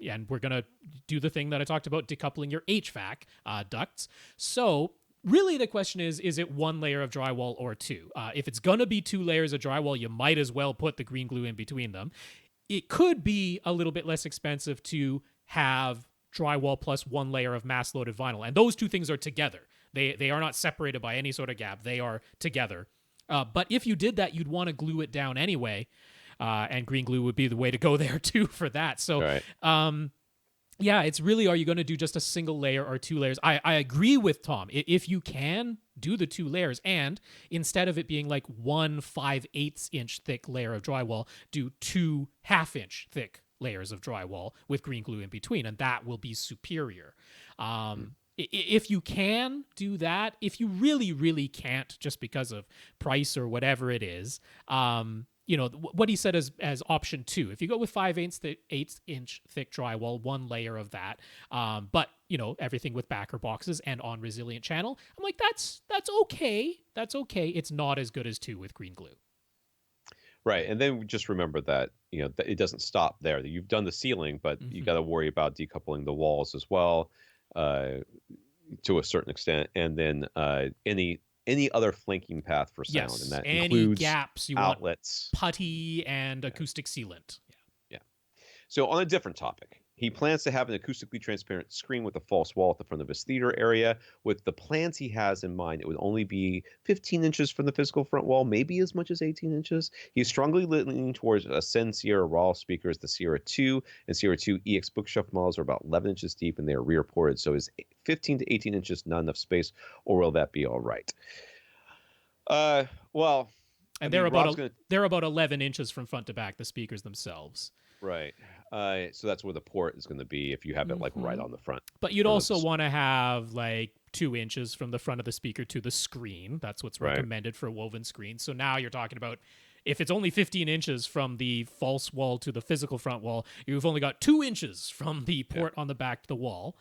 And we're going to do the thing that I talked about, decoupling your HVAC ducts. So really the question is it 1 layer of drywall or 2? If it's going to be 2 layers of drywall, you might as well put the green glue in between them. It could be a little bit less expensive to have drywall plus 1 layer of mass-loaded vinyl. And those 2 things are together. They are not separated by any sort of gap. They are together. But if you did that, you'd want to glue it down anyway. And green glue would be the way to go there too for that. So, Yeah, it's really, are you going to do just a single layer or two layers? I agree with Tom. If you can do the two layers, and instead of it being like 1/5/8 inch thick layer of drywall, do 2 half-inch thick layers of drywall with green glue in between, and that will be superior. If you can do that, if you really, really can't, just because of price or whatever it is, what he said as option 2, if you go with 5/8 inch thick drywall, one layer of that, but everything with backer boxes and on resilient channel, I'm like, that's okay. That's okay. It's not as good as 2 with green glue. Right. And then just remember that, that it doesn't stop there. You've done the ceiling, but you got to worry about decoupling the walls as well, to a certain extent. And then any other flanking path for sound. Yes, and that any includes gaps you outlets, want, putty and acoustic sealant. Yeah. So on a different topic, he plans to have an acoustically transparent screen with a false wall at the front of his theater area. With the plans he has in mind, it would only be 15 inches from the physical front wall, maybe as much as 18 inches. He's strongly leaning towards Ascend Sierra Raw speakers. The Sierra 2 and Sierra 2 EX bookshelf models are about 11 inches deep, and they are rear ported. So is 15 to 18 inches not enough space, or will that be all right? Well, and they're about 11 inches from front to back, the speakers themselves. Right. So that's where the port is going to be if you have it like right on the front. But you'd also want to have like 2 inches from the front of the speaker to the screen. That's what's recommended for woven screens. So now you're talking about, if it's only 15 inches from the false wall to the physical front wall, you've only got 2 inches from the port on the back to the wall.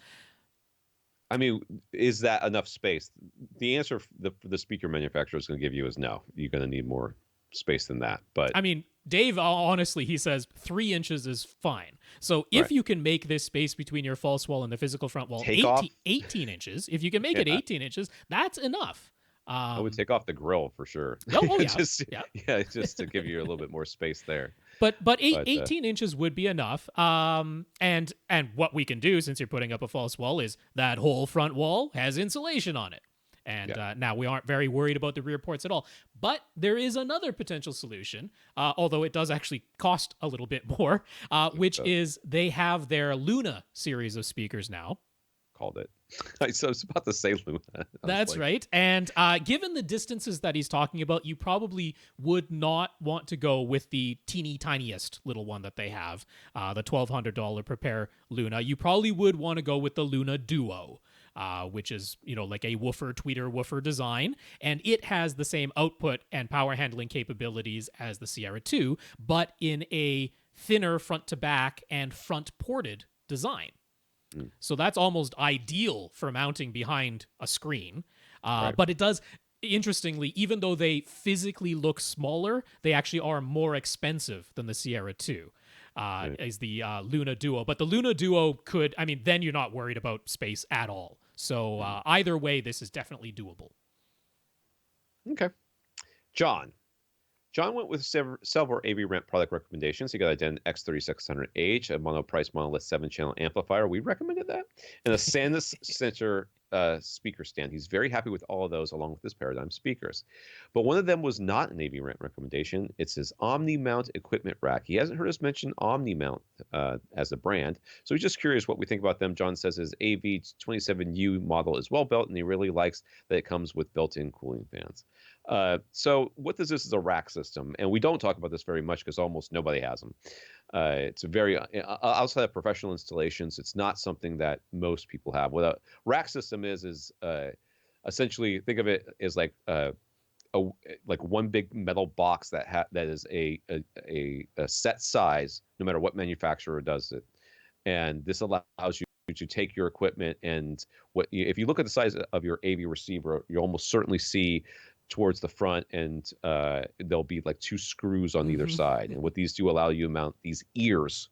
I mean, is that enough space? The answer the speaker manufacturer is going to give you is no. You're going to need more space than that. But I mean, Dave, honestly, he says 3 inches is fine. So if you can make this space between your false wall and the physical front wall 18 inches, if you can make it 18 inches, that's enough. I would take off the grill for sure. Oh, yeah. just to give you a little bit more space there. But 18 inches would be enough. And what we can do, since you're putting up a false wall, is that whole front wall has insulation on it. And now we aren't very worried about the rear ports at all. But there is another potential solution, although it does actually cost a little bit more, which is they have their Luna series of speakers now. Called it. So I was about to say Luna. That's right. And given the distances that he's talking about, you probably would not want to go with the teeny tiniest little one that they have, the $1,200 per pair Luna. You probably would want to go with the Luna Duo. Which is, like a tweeter woofer design. And it has the same output and power handling capabilities as the Sierra 2, but in a thinner front to back and front ported design. So that's almost ideal for mounting behind a screen. But it does, interestingly, even though they physically look smaller, they actually are more expensive than the Sierra 2. Is the Luna Duo. But the Luna Duo then you're not worried about space at all. So either way, this is definitely doable. Okay. John went with several AVRant product recommendations. He got a Den X3600H, a mono-price monolith 7-channel amplifier. We recommended that. And a Sanus Center speaker stand. He's very happy with all of those along with his Paradigm speakers. But one of them was not an AVRant recommendation. It's his Omni Mount equipment rack. He hasn't heard us mention Omni Mount as a brand. So he's just curious what we think about them. John says his AV27U model is well built, and he really likes that it comes with built-in cooling fans. So what does this as a rack system? And we don't talk about this very much because almost nobody has them. It's a very outside of professional installations, it's not something that most people have. What a rack system is essentially, think of it as like one big metal box that is a set size no matter what manufacturer does it, and this allows you to take your equipment and if you look at the size of your AV receiver, you almost certainly see towards the front, and there'll be like 2 screws on either side. And what these do allow you to mount these ears,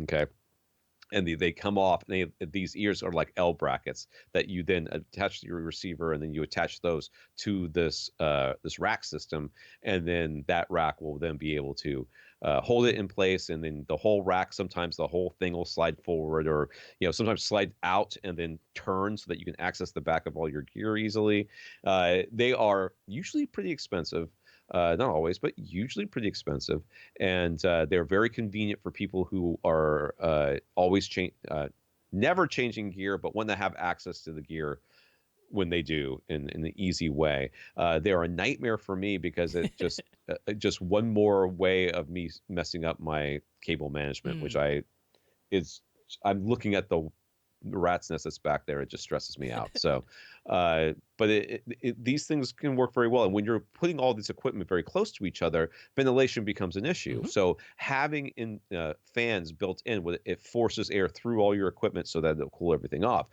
okay? And they come off, and these ears are like L brackets that you then attach to your receiver, and then you attach those to this rack system, and then that rack will then be able to hold it in place, and then the whole rack, sometimes the whole thing will slide forward, or sometimes slide out and then turn so that you can access the back of all your gear easily. They are usually pretty expensive. Not always, but usually pretty expensive. And they're very convenient for people who are never changing gear, but want to have access to the gear when they do in an easy way. They're a nightmare for me because it just one more way of me messing up my cable management, which I'm looking at the rat's nest that's back there. It just stresses me out. So, but these things can work very well. And when you're putting all this equipment very close to each other, ventilation becomes an issue. So having fans built in, it forces air through all your equipment so that it'll cool everything off.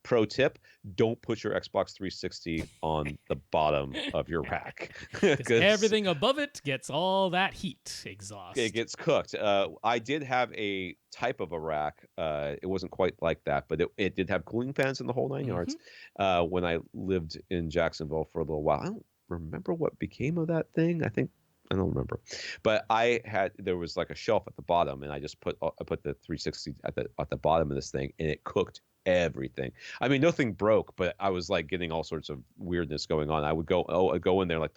Pro tip, don't put your Xbox 360 on the bottom of your rack. Because everything above it gets all that heat exhaust. It gets cooked. I did have a type of a rack. It wasn't quite like that, but it did have cooling fans in the whole 9 yards when I lived in Jacksonville for a little while. I don't remember what became of that thing. I don't remember, but there was like a shelf at the bottom, and I put the 360 at the bottom of this thing, and it cooked everything. I mean, nothing broke, but I was like getting all sorts of weirdness going on. I'd go in there, like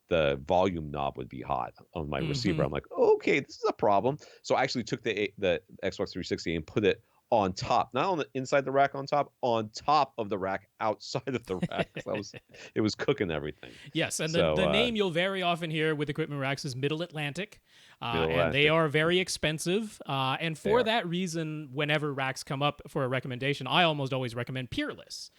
the volume knob would be hot on my receiver. I'm like, okay, this is a problem. So I actually took the Xbox 360 and put it on top, not on the inside the rack on top of the rack outside of the rack. It was cooking everything. Yes, and the name you'll very often hear with equipment racks is Middle Atlantic. And they are very expensive. And for that reason, whenever racks come up for a recommendation, I almost always recommend Peerless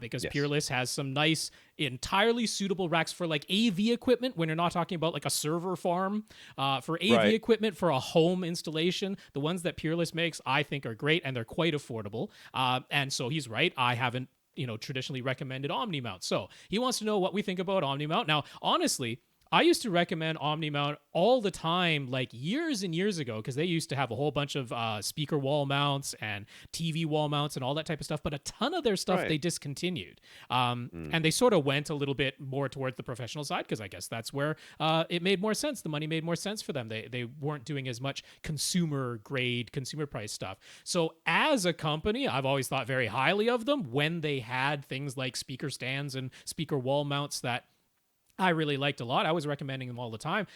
because Peerless has some nice, entirely suitable racks for like AV equipment when you're not talking about like a server farm. For AV equipment, for a home installation, the ones that Peerless makes, I think are great and they're quite affordable. And so he's right. I haven't traditionally recommended OmniMount. So he wants to know what we think about OmniMount. Now, honestly, I used to recommend OmniMount all the time, like years and years ago, because they used to have a whole bunch of speaker wall mounts and TV wall mounts and all that type of stuff. But a ton of their stuff they discontinued. And they sort of went a little bit more towards the professional side because I guess that's where it made more sense. The money made more sense for them. They weren't doing as much consumer grade, consumer price stuff. So as a company, I've always thought very highly of them when they had things like speaker stands and speaker wall mounts that I really liked a lot. I was recommending them all the time.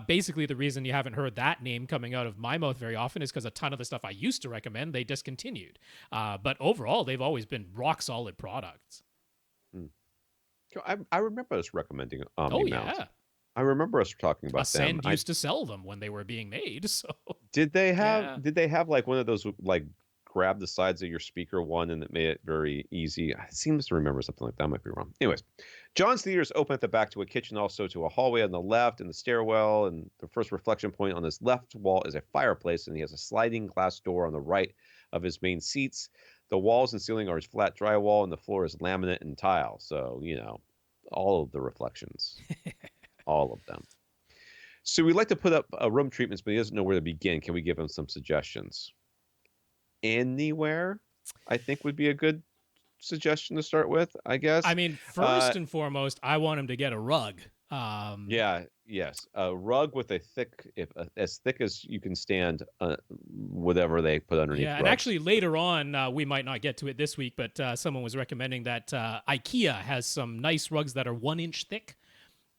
Basically, the reason you haven't heard that name coming out of my mouth very often is because a ton of the stuff I used to recommend, they discontinued. But overall, they've always been rock solid products. I remember us recommending OmniMount. Oh, yeah. I remember us talking about them. Ascend used to sell them when they were being made. So did they have like one of those like grab the sides of your speaker one and it made it very easy? I seem to remember something like that. I might be wrong. Anyways, John's theater is open at the back to a kitchen, also to a hallway on the left and the stairwell. And the first reflection point on his left wall is a fireplace, and he has a sliding glass door on the right of his main seats. The walls and ceiling are flat drywall, and the floor is laminate and tile. So, all of the reflections, all of them. So we'd like to put up room treatments, but he doesn't know where to begin. Can we give him some suggestions? Anywhere, I think, would be a good suggestion to start with, I guess. I mean, first and foremost, I want him to get a rug. Yes, a rug with as thick as you can stand, whatever they put underneath. Yeah, and actually later on, we might not get to it this week, but someone was recommending that IKEA has some nice rugs that are 1 inch thick.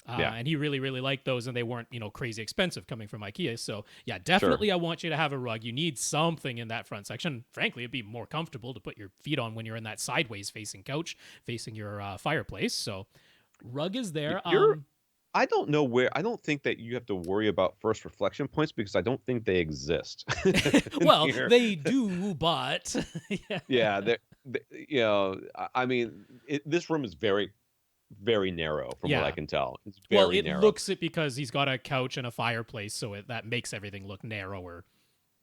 And he really, really liked those, and they weren't, crazy expensive coming from IKEA. So, yeah, definitely I want you to have a rug. You need something in that front section. Frankly, it'd be more comfortable to put your feet on when you're in that sideways-facing couch, facing your fireplace. So, rug is there. I don't know where. I don't think that you have to worry about first reflection points because I don't think they exist. Well, they do, but... I mean, this room is very... very narrow from what I can tell. It's very narrow. Looks it because he's got a couch and a fireplace, so that makes everything look narrower.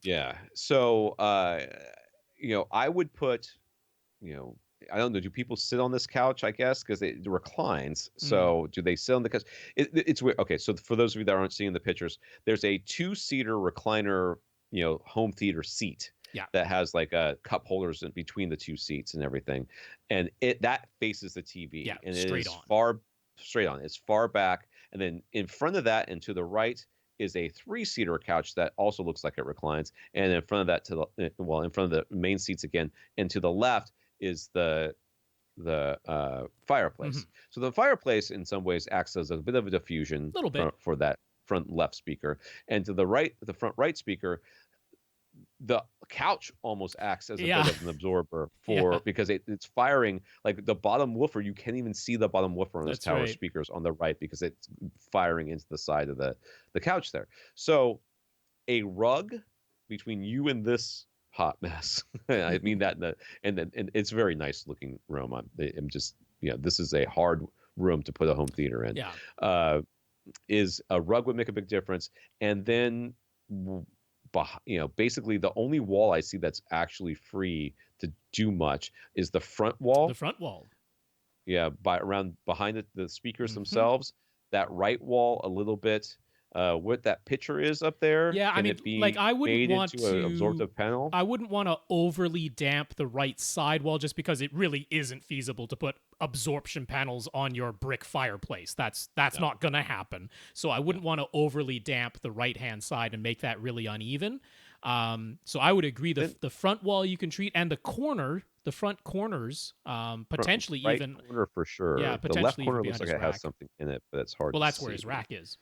Yeah. So, I would put, I don't know. Do people sit on this couch? I guess because it reclines. So, do they sit on the couch? It's weird. Okay. So, for those of you that aren't seeing the pictures, there's a 2-seater recliner, home theater seat. Yeah. That has like cup holders in between the 2 seats and everything, and that faces the TV. Yeah, and straight on. It's far back, and then in front of that and to the right is a 3-seater couch that also looks like it reclines, and in front of that in front of the main seats again, and to the left is the fireplace. Mm-hmm. So the fireplace, in some ways, acts as a bit of a diffusion Little bit. for that front left speaker, and to the right, the front right speaker, the couch almost acts as a Yeah. bit of an absorber Yeah. because it's firing like the bottom woofer. You can't even see the bottom woofer on those That's tower right. speakers on the right because it's firing into the side of the couch there. So a rug between you and this hot mess. I mean that and it's a very nice looking room. I'm just this is a hard room to put a home theater in. Yeah. Is a rug would make a big difference, and then basically the only wall I see that's actually free to do much is the front wall. The front wall. Yeah, behind the speakers Mm-hmm. themselves. That right wall a little bit. What that picture is up there. Yeah, I mean, it be like I wouldn't made want into an to. absorptive panel? I wouldn't want to overly damp the right sidewall just because it really isn't feasible to put absorption panels on your brick fireplace. That's not gonna happen. So I wouldn't want to overly damp the right hand side and make that really uneven. So I would agree the front wall you can treat, and the front corners, potentially right even corner for sure. Yeah, The left potentially corner even looks like behind it his has rack. something in it, but it's hard. Well, to that's where see. his rack is.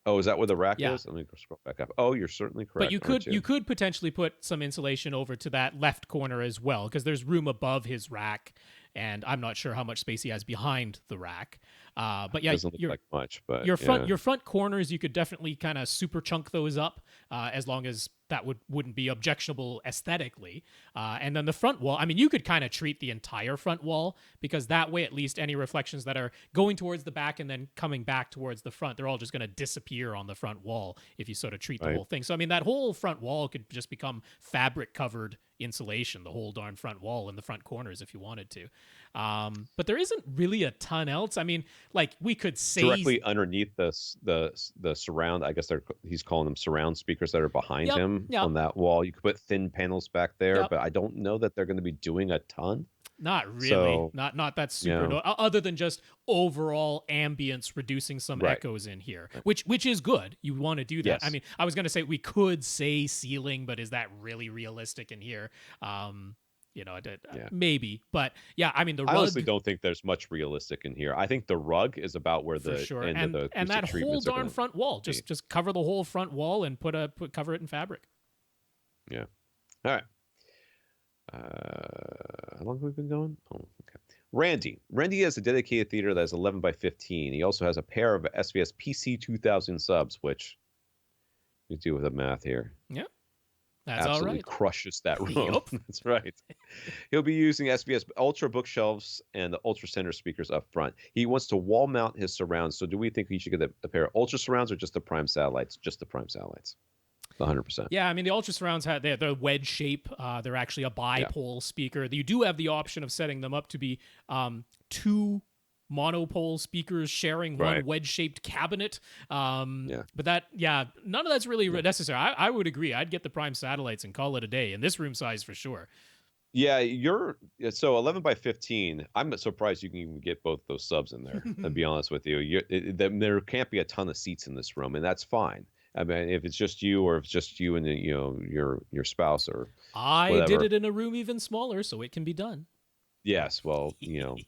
Oh, is that where the rack Yeah. is? Let me go scroll back up. Oh, you're certainly correct. But you could potentially put some insulation over to that left corner as well, because there's room above his rack, and I'm not sure how much space he has behind the rack. But yeah, doesn't look like much. But your front corners, you could definitely kind of super chunk those up, as long as that wouldn't be objectionable aesthetically. And then the front wall, I mean, you could kind of treat the entire front wall, because that way at least any reflections that are going towards the back and then coming back towards the front, they're all just going to disappear on the front wall if you sort of treat the whole thing. So I mean, that whole front wall could just become fabric covered insulation, the whole darn front wall and the front corners if you wanted to. But there isn't really a ton else. I mean, like we could say directly underneath the surround. I guess he's calling them surround speakers that are behind him on that wall. You could put thin panels back there, but I don't know that they're going to be doing a ton. Not really. So, not that super other than just overall ambience, reducing some echoes in here, which is good. You want to do that. Yes. I mean, I was going to say we could say ceiling, but is that really realistic in here? Maybe, but yeah, I mean, the rug, I honestly don't think there's much realistic in here. I think the rug is about where the end of the and that whole darn front wall, just cover the whole front wall and cover it in fabric. Yeah. All right. How long have we been going? Oh, okay. Randy has a dedicated theater that is 11 by 15. He also has a pair of SVS PC 2000 subs, which you do with the math here. Yeah. That's absolutely all right. Crushes that room. Yep. That's right. He'll be using SVS Ultra bookshelves and the Ultra Center speakers up front. He wants to wall mount his surrounds. So do we think he should get a pair of Ultra surrounds or just the Prime satellites? Just the Prime satellites. 100%. Yeah, I mean, the Ultra surrounds they're wedge shape. They're actually a bipole speaker. You do have the option of setting them up to be two monopole speakers sharing one wedge-shaped cabinet. But none of that's really necessary. I would agree. I'd get the Prime satellites and call it a day in this room size for sure. Yeah, so 11 by 15. I'm surprised you can even get both those subs in there. To be honest with you, there can't be a ton of seats in this room, and that's fine. I mean, if it's just you, or if it's just you and your spouse, or I did it in a room even smaller, so it can be done. Yes, well,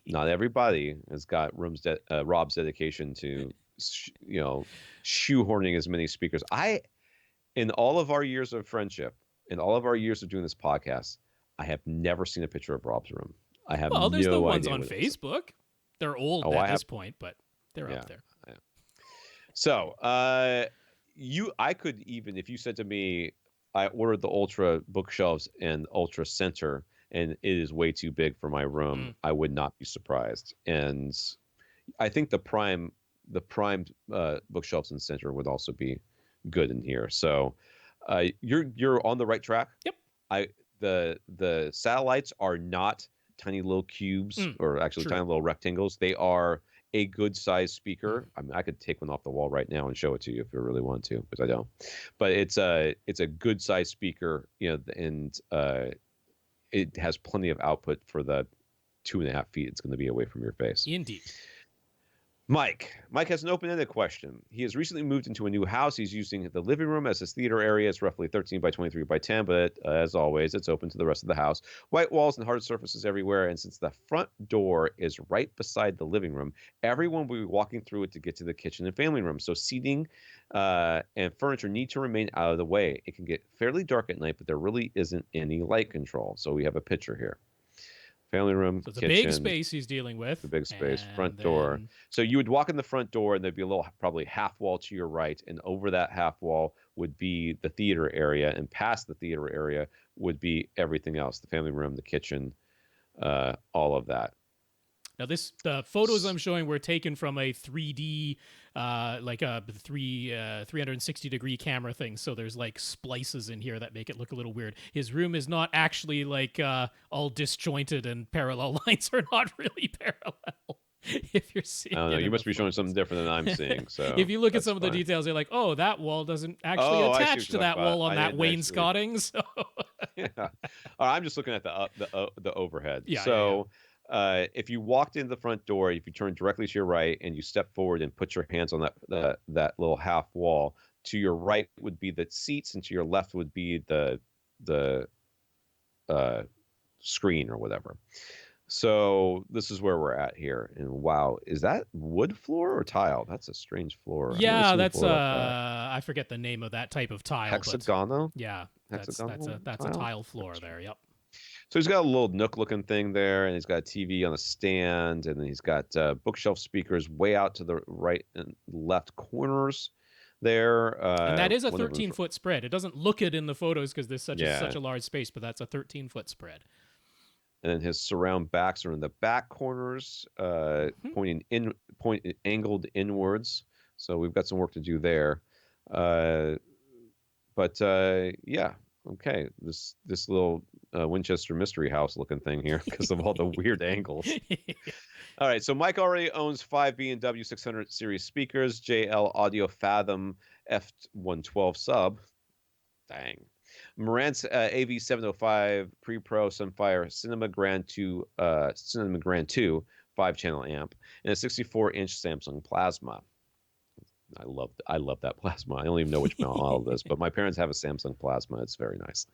not everybody has got Rob's dedication to, shoehorning as many speakers. In all of our years of friendship, in all of our years of doing this podcast, I have never seen a picture of Rob's room. I have no idea. Well, there's the ones on Facebook. They're old at this point, but they're up there. Yeah. So, I could even, if you said to me, I ordered the Ultra bookshelves and Ultra Center, and it is way too big for my room, I would not be surprised. And I think the Prime bookshelves and Center would also be good in here. So you're on the right track. Yep. The satellites are not tiny little cubes, or actually tiny little rectangles. They are a good size speaker. I mean, I could take one off the wall right now and show it to you if you really want to, but I don't. But it's a good size speaker, and it has plenty of output for the 2.5 feet it's going to be away from your face. Indeed. Mike has an open-ended question. He has recently moved into a new house. He's using the living room as his theater area. It's roughly 13 by 23 by 10, but as always, it's open to the rest of the house. White walls and hard surfaces everywhere. And since the front door is right beside the living room, everyone will be walking through it to get to the kitchen and family room. So seating and furniture need to remain out of the way. It can get fairly dark at night, but there really isn't any light control. So we have a picture here. Family room, so it's kitchen, a big space he's dealing with. the big space, and front then... door. So you would walk in the front door, and there'd be a little, probably half wall to your right, and over that half wall would be the theater area, and past the theater area would be everything else: the family room, the kitchen, all of that. Now, the photos I'm showing were taken from a 3D, like a 360-degree camera thing. So there's like splices in here that make it look a little weird. His room is not actually like all disjointed, and parallel lines are not really parallel. If you're seeing, I don't know. You must be showing something different than I'm seeing. So if you look at some of the details, you're like, oh, that wall doesn't actually attach to that wall on that wainscoting. So yeah, I'm just looking at the overhead. Yeah. So. Yeah. If you walked in the front door, if you turn directly to your right and you step forward and put your hands on that little half wall, to your right would be the seats, and to your left would be the screen or whatever. So this is where we're at here. And wow, is that wood floor or tile? That's a strange floor. Yeah, that's I forget the name of that type of tile. Hexagonal? But yeah, that's a tile floor there. Yep. So he's got a little nook-looking thing there, and he's got a TV on a stand, and then he's got bookshelf speakers way out to the right and left corners there. And that is a 13-foot spread. It doesn't look it in the photos because there's such a large space, but that's a 13-foot spread. And then his surround backs are in the back corners, angled inwards. So we've got some work to do there. Yeah. Okay, this little Winchester Mystery House looking thing here because of all the weird angles. All right, so Mike already owns 5 B&W 600 series speakers, JL Audio Fathom F112 sub. Dang. Marantz AV 705 Pre-Pro Sunfire Cinema Grand 2 5-channel amp, and a 64-inch Samsung Plasma. I love that Plasma. I don't even know which model it is, but my parents have a Samsung Plasma. It's very nice.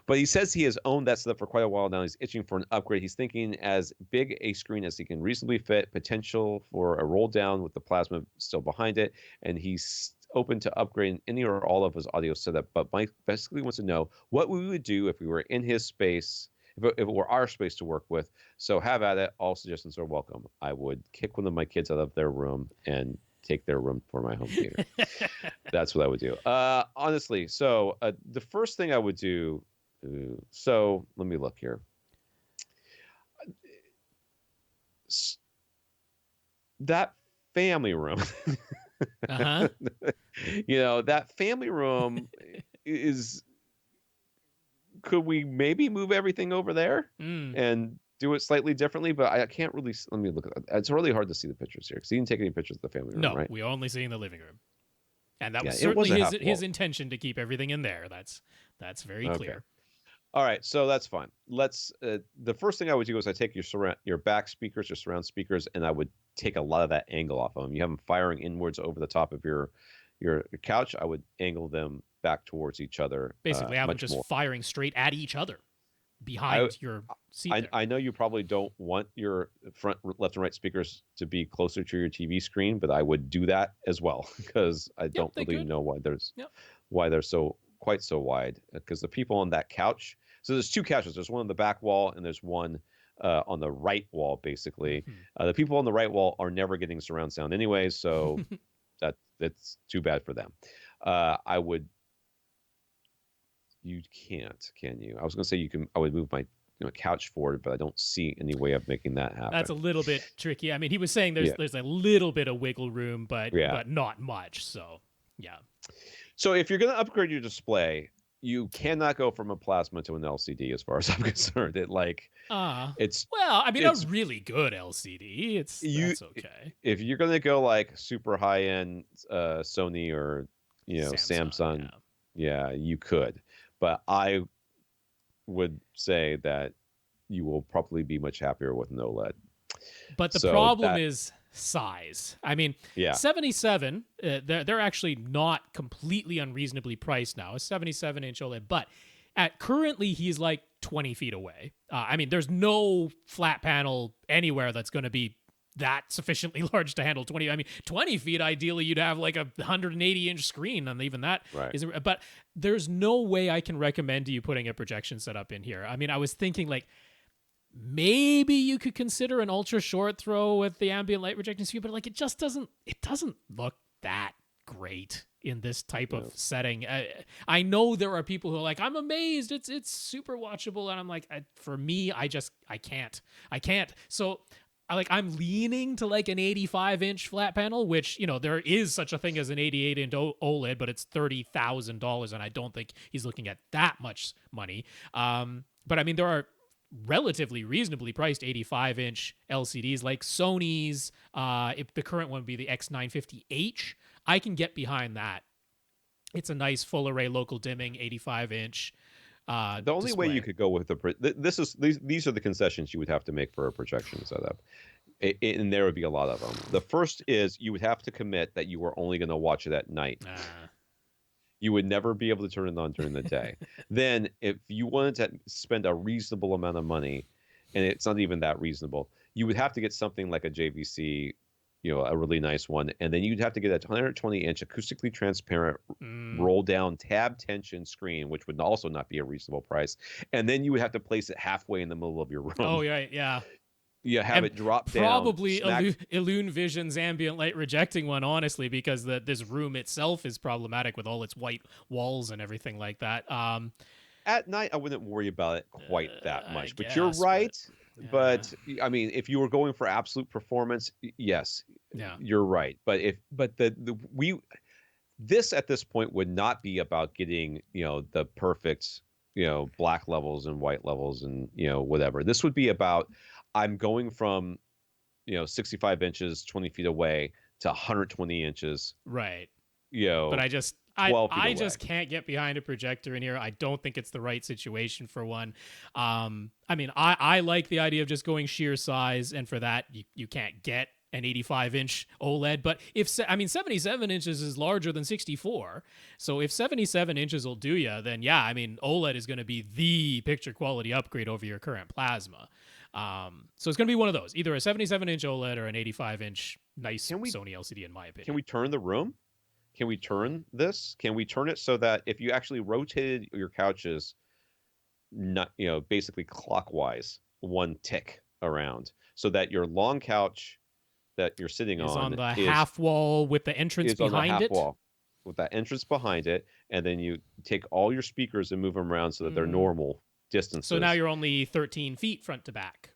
But he says he has owned that setup for quite a while now. He's itching for an upgrade. He's thinking as big a screen as he can reasonably fit, potential for a roll down with the Plasma still behind it, and he's open to upgrading any or all of his audio setup. But Mike basically wants to know what we would do if we were in his space, if it were our space to work with. So have at it. All suggestions are welcome. I would kick one of my kids out of their room and take their room for my home theater. That's what I would do. Honestly, so the first thing I would do, so let me look here. That family room, that family room is, could we maybe move everything over there and do it slightly differently? But I can't really. Let me look at that. It's really hard to see the pictures here because he didn't take any pictures of the family room. No, right? we're only seeing the living room, and that was certainly his intention to keep everything in there. That's very clear. All right, so that's fine. Let's. The first thing I would do is I take your back speakers, your surround speakers, and I would take a lot of that angle off of them. You have them firing inwards over the top of your couch. I would angle them back towards each other. Basically, have them just firing straight at each other behind your seat. I know you probably don't want your front left and right speakers to be closer to your TV screen, but I would do that as well because I don't really know why they're quite so wide. Because the people on that couch, so there's two couches. There's one on the back wall and there's one on the right wall. Basically, the people on the right wall are never getting surround sound anyway, so that's too bad for them. I would. You can't, can you? I was going to say you can. I would move my couch forward, but I don't see any way of making that happen. That's a little bit tricky. I mean, he was saying there's a little bit of wiggle room, but not much. So yeah. So if you're going to upgrade your display, you cannot go from a plasma to an LCD, as far as I'm concerned. It's a really good LCD. That's okay. If you're going to go like super high end Sony or Samsung, you could. But I would say that you will probably be much happier with an OLED. But the problem is size. I mean, Yeah. 77, they're actually not completely unreasonably priced now. A 77-inch OLED, but currently he's like 20 feet away. I mean, there's no flat panel anywhere that's going to be that sufficiently large to handle 20. I mean, 20 feet, ideally, you'd have like a 180-inch screen, and even that isn't. But there's no way I can recommend to you putting a projection setup in here. I mean, I was thinking like maybe you could consider an ultra short throw with the ambient light rejection screen, but like it doesn't look that great in this type of setting. I know there are people who are like, I'm amazed, it's super watchable, and I'm like, for me, I can't. So I'm leaning to like an 85-inch flat panel, which, there is such a thing as an 88-inch OLED, but it's $30,000, and I don't think he's looking at that much money. But I mean, there are relatively reasonably priced 85-inch LCDs like Sony's. If the current one would be the X950H, I can get behind that. It's a nice full array local dimming 85-inch. The only way you could go with these are the concessions you would have to make for a projection setup, and there would be a lot of them. The first is you would have to commit that you were only going to watch it at night. You would never be able to turn it on during the day. Then, if you wanted to spend a reasonable amount of money, and it's not even that reasonable, you would have to get something like a JVC, a really nice one, and then you'd have to get a 120-inch acoustically transparent roll-down tab tension screen, which would also not be a reasonable price. And then you would have to place it halfway in the middle of your room. Oh, yeah. You have it drop down. Probably Illusion Vision's ambient light rejecting one, honestly, because this room itself is problematic with all its white walls and everything like that. At night, I wouldn't worry about it quite that much. But you're right. But I mean, if you were going for absolute performance, yes, you're right. But this at this point would not be about getting the perfect black levels and white levels and whatever. This would be about, I'm going from 65 inches 20 feet away to 120 inches, right? But I just can't get behind a projector in here. I don't think it's the right situation for one. I mean, I like the idea of just going sheer size, and for that, you can't get an 85-inch OLED. But 77 inches is larger than 64. So if 77 inches will do you, then yeah, I mean, OLED is going to be the picture quality upgrade over your current plasma. So it's going to be one of those, either a 77-inch OLED or an 85-inch nice Sony LCD, in my opinion. Can we turn the room? Can we turn this? Can we turn it so that if you actually rotated your couches, not basically clockwise, one tick around, so that your long couch that you're sitting on the half wall with the entrance behind it? Wall, with that entrance behind it, and then you take all your speakers and move them around so that they're normal distances. So now you're only 13 feet front to back.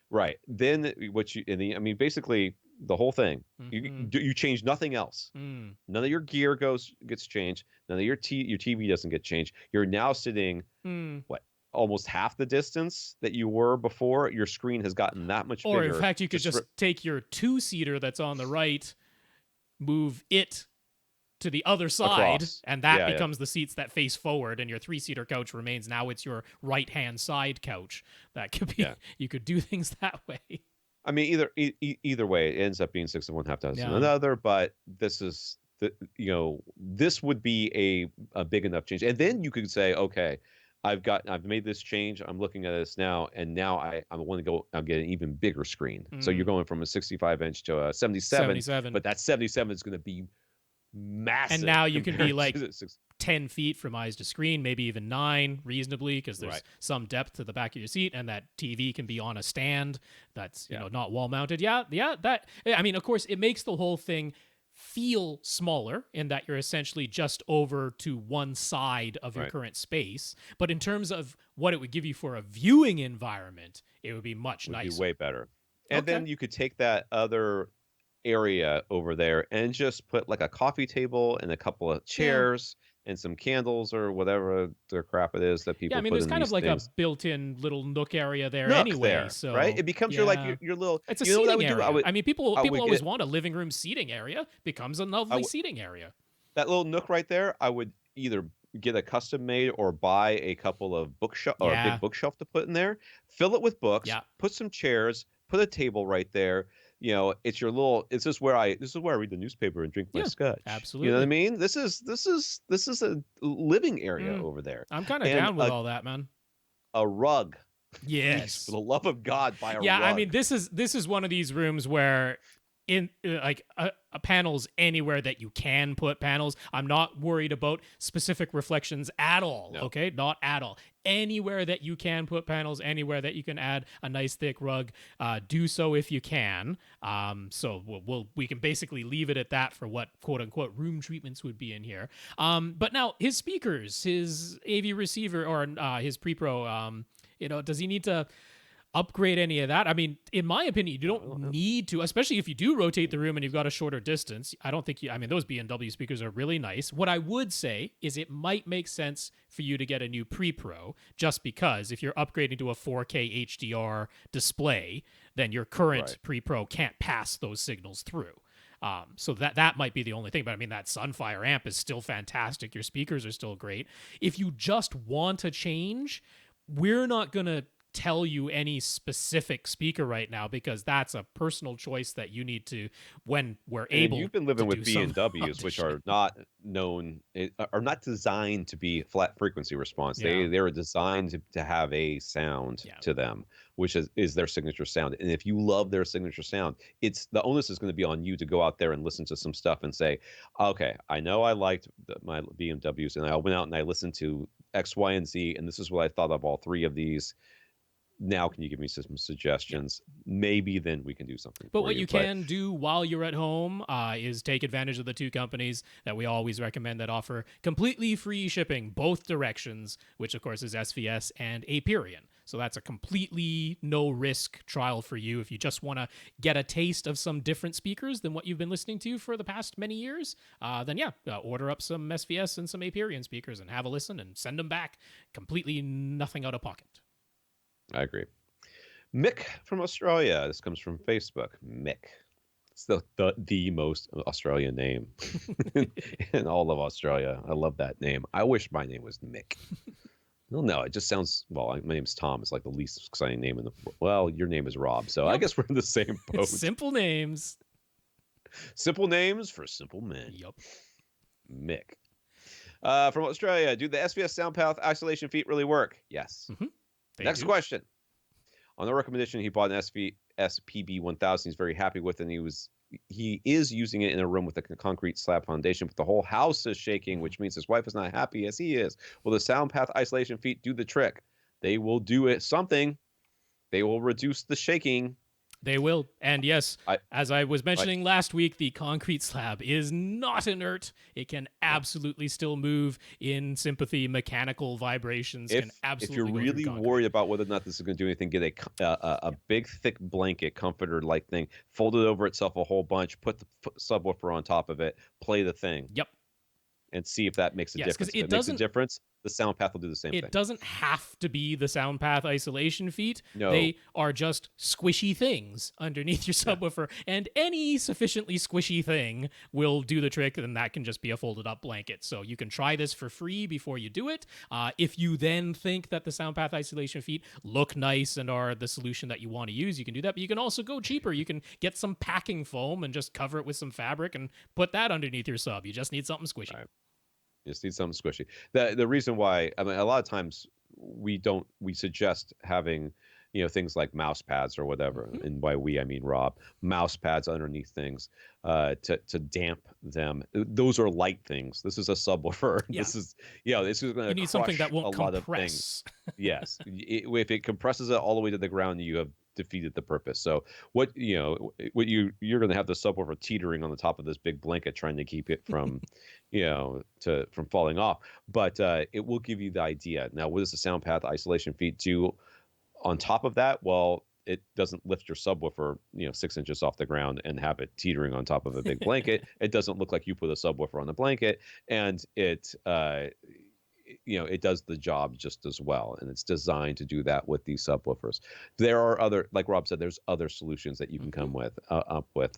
Right. Then basically the whole thing. You change nothing else. None of your gear gets changed. None of your TV doesn't get changed. You're now sitting almost half the distance that you were before. Your screen has gotten that much bigger. Or in fact, you could just take your two-seater that's on the right, move it to the other side, and that becomes the seats that face forward, and your three-seater couch remains. Now it's your right-hand side couch. That could be you could do things that way. I mean, either way, it ends up being 6 of one, half dozen another. But this is this would be a big enough change, and then you could say, okay, I've made this change. I'm looking at this now, and now I want to go. I'm getting an even bigger screen. So you're going from a 65-inch to a 77. But that 77 is going to be massive. And now you can be like 10 feet from eyes to screen, maybe even 9 reasonably, because there's some depth to the back of your seat, and that TV can be on a stand that's not wall mounted. That, I mean, of course, it makes the whole thing feel smaller in that you're essentially just over to one side of your current space. But in terms of what it would give you for a viewing environment, it would be much nicer. Be way better. And then you could take that other area over there and just put like a coffee table and a couple of chairs and some candles or whatever the crap it is that people put in these there's kind of like things. A built-in little nook area there anyway. So right? It becomes your little... It's a seating area. People always want a living room seating area. Becomes a lovely seating area. That little nook right there, I would either get a custom made or buy a couple of bookshelf or a big bookshelf to put in there. Fill it with books. Put some chairs. Put a table right there. it's your little. It's just where I. This is where I read the newspaper and drink my Yeah, scotch. absolutely. You know what I mean? This is a living area over there. I'm kind of And down with all that, man. a rug. Please, Yes. for the love of God, buy a Yeah, rug. I mean, this is one of these rooms where in like panels anywhere that you can put panels. I'm not worried about specific reflections at all. No. Okay, not at all. Anywhere that you can put panels, anywhere that you can add a nice thick rug, do so if you can. So we can basically leave it at that for what quote unquote room treatments would be in here. But now his speakers, his AV receiver, or his pre-pro, does he need to upgrade any of that? I mean, in my opinion, you don't need to, especially if you do rotate the room and you've got a shorter distance. I don't think those B&W speakers are really nice. What I would say is it might make sense for you to get a new pre-pro, just because if you're upgrading to a 4K HDR display, then your current pre-pro can't pass those signals through. So that might be the only thing. But I mean, that Sunfire amp is still fantastic. Your speakers are still great. If you just want to change, we're not going to tell you any specific speaker right now, because that's a personal choice that you need to, when we're able. You've been living with B&Ws, which are not designed to be flat frequency response. Yeah. They're designed to have a sound to them, which is their signature sound. And if you love their signature sound, the onus is going to be on you to go out there and listen to some stuff and say, okay, I know I liked my B&Ws, and I went out and I listened to X, Y, and Z, and this is what I thought of all three of these. Now, can you give me some suggestions? Maybe then we can do something. But what you can do while you're at home is take advantage of the two companies that we always recommend that offer completely free shipping both directions, which of course is SVS and AVRant. So that's a completely no-risk trial for you if you just want to get a taste of some different speakers than what you've been listening to for the past many years. Then order up some SVS and some AVRant speakers and have a listen and send them back. Completely nothing out of pocket. I agree. Mick from Australia. This comes from Facebook. Mick. It's the most Australian name in all of Australia. I love that name. I wish my name was Mick. No, it just sounds, my name's Tom. It's like the least exciting name in the world. Well, your name is Rob, so I guess we're in the same boat. Simple names. Simple names for simple men. Yup. Mick. From Australia. Do the SVS sound path isolation feet really work? Yes. Mm-hmm. Next question. On the recommendation, he bought an SPB 1000. He's very happy with it. And he is using it in a room with a concrete slab foundation, but the whole house is shaking, which means his wife is not happy as he is. Will the sound path isolation feet do the trick? They will do it something. They will reduce the shaking. They will. And yes, as I was mentioning last week, the concrete slab is not inert. It can absolutely still move in sympathy. Mechanical vibrations can absolutely If you're really worried about whether or not this is going to do anything, get a big, thick blanket, comforter-like thing, fold it over itself a whole bunch, put the subwoofer on top of it, play the thing. Yep. And see if that makes a difference. If it makes a difference, the sound path will do the same thing. It doesn't have to be the sound path isolation feet. No. They are just squishy things underneath your subwoofer, and any sufficiently squishy thing will do the trick, and that can just be a folded up blanket. So you can try this for free before you do it. If you then think that the sound path isolation feet look nice and are the solution that you want to use, you can do that. But you can also go cheaper. You can get some packing foam and just cover it with some fabric and put that underneath your sub. You just need something squishy. Right. You just need something squishy. The reason why, a lot of times we suggest having, things like mouse pads or whatever. Mm-hmm. And by we, I mean Rob, mouse pads underneath things to damp them. Those are light things. This is a subwoofer. Yeah. This is going to You need something that won't compress. Yes. If it compresses it all the way to the ground, you have defeated the purpose. So you're going to have the subwoofer teetering on the top of this big blanket, trying to keep it from, from falling off. But it will give you the idea. Now, what does the sound path isolation feet do on top of that? Well, it doesn't lift your subwoofer, 6 inches off the ground and have it teetering on top of a big blanket. It doesn't look like you put a subwoofer on the blanket, and it does the job just as well, and it's designed to do that with these subwoofers. There are other, like Rob said, there's other solutions that you can come with up with,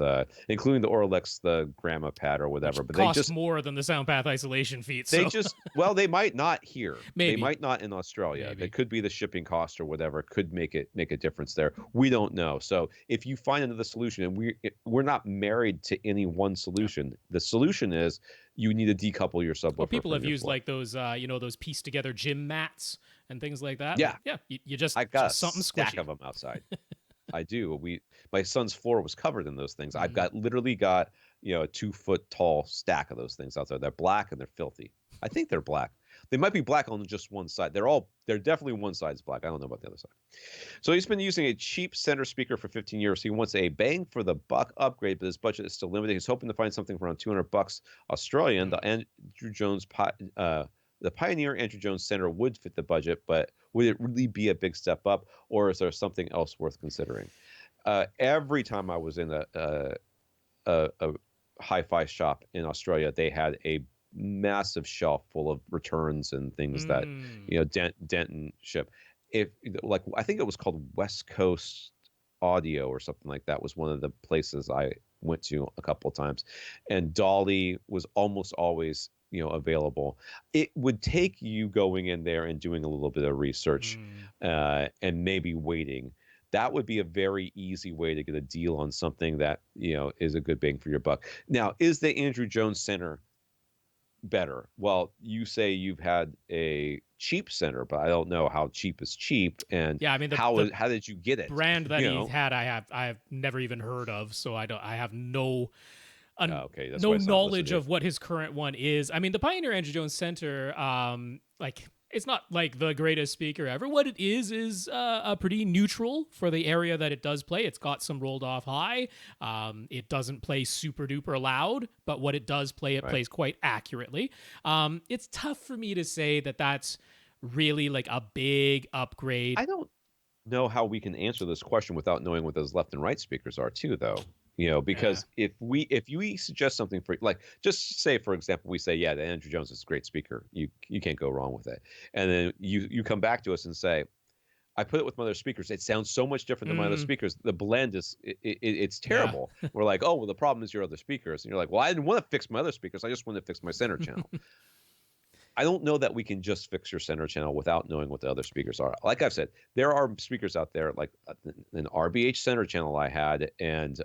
including the Orlex, the Grandma Pad or whatever. Which but cost they just more than the sound path isolation feet. they So. just well, they might not here. Maybe. They might not in Australia. Maybe. It could be the shipping cost or whatever could make a difference there. We don't know. So if you find another solution, and we're not married to any one solution. The solution is you need to decouple your subwoofer. Well, people have your used floor. like those, those pieced together gym mats and things like that. Yeah, like, yeah. You just I've got just something a stack squishy. of them outside. I do. My son's floor was covered in those things. I've Mm-hmm. literally got a 2-foot tall stack of those things out there. They're black and they're filthy. I think they're black. They might be black on just one side. They're definitely one side's black. I don't know about the other side. So he's been using a cheap center speaker for 15 years. He wants a bang for the buck upgrade, but his budget is still limited. He's hoping to find something for around $200 Australian. The Andrew Jones the Pioneer Andrew Jones Center would fit the budget, but would it really be a big step up, or is there something else worth considering? Every time I was in a hi-fi shop in Australia, they had a massive shelf full of returns and things that Denton ship. I think it was called West Coast Audio or something like that was one of the places I went to a couple of times, and Dolly was almost always available. It would take you going in there and doing a little bit of research and maybe waiting. That would be a very easy way to get a deal on something that is a good bang for your buck. Now, is the Andrew Jones Center better? Well, you say you've had a cheap center, but I don't know how cheap is cheap, and yeah, I mean, how did you get it? Brand that he had, I have never even heard of, so I have no no knowledge of what his current one is. I mean, the Pioneer Andrew Jones Center, it's not like the greatest speaker ever. What it is a pretty neutral for the area that it does play. It's got some rolled off high. It doesn't play super duper loud, but what it does play, it plays quite accurately. It's tough for me to say that that's really like a big upgrade. I don't know how we can answer this question without knowing what those left and right speakers are too, though. Because if you suggest something for, like, just say, for example, we say, yeah, the Andrew Jones is a great speaker. You can't go wrong with it. And then you come back to us and say, I put it with my other speakers. It sounds so much different than my other speakers. The blend it's terrible. Yeah. We're like, oh, well, the problem is your other speakers. And you're like, well, I didn't want to fix my other speakers. I just wanted to fix my center channel. I don't know that we can just fix your center channel without knowing what the other speakers are. Like I've said, there are speakers out there, like an RBH center channel I had, and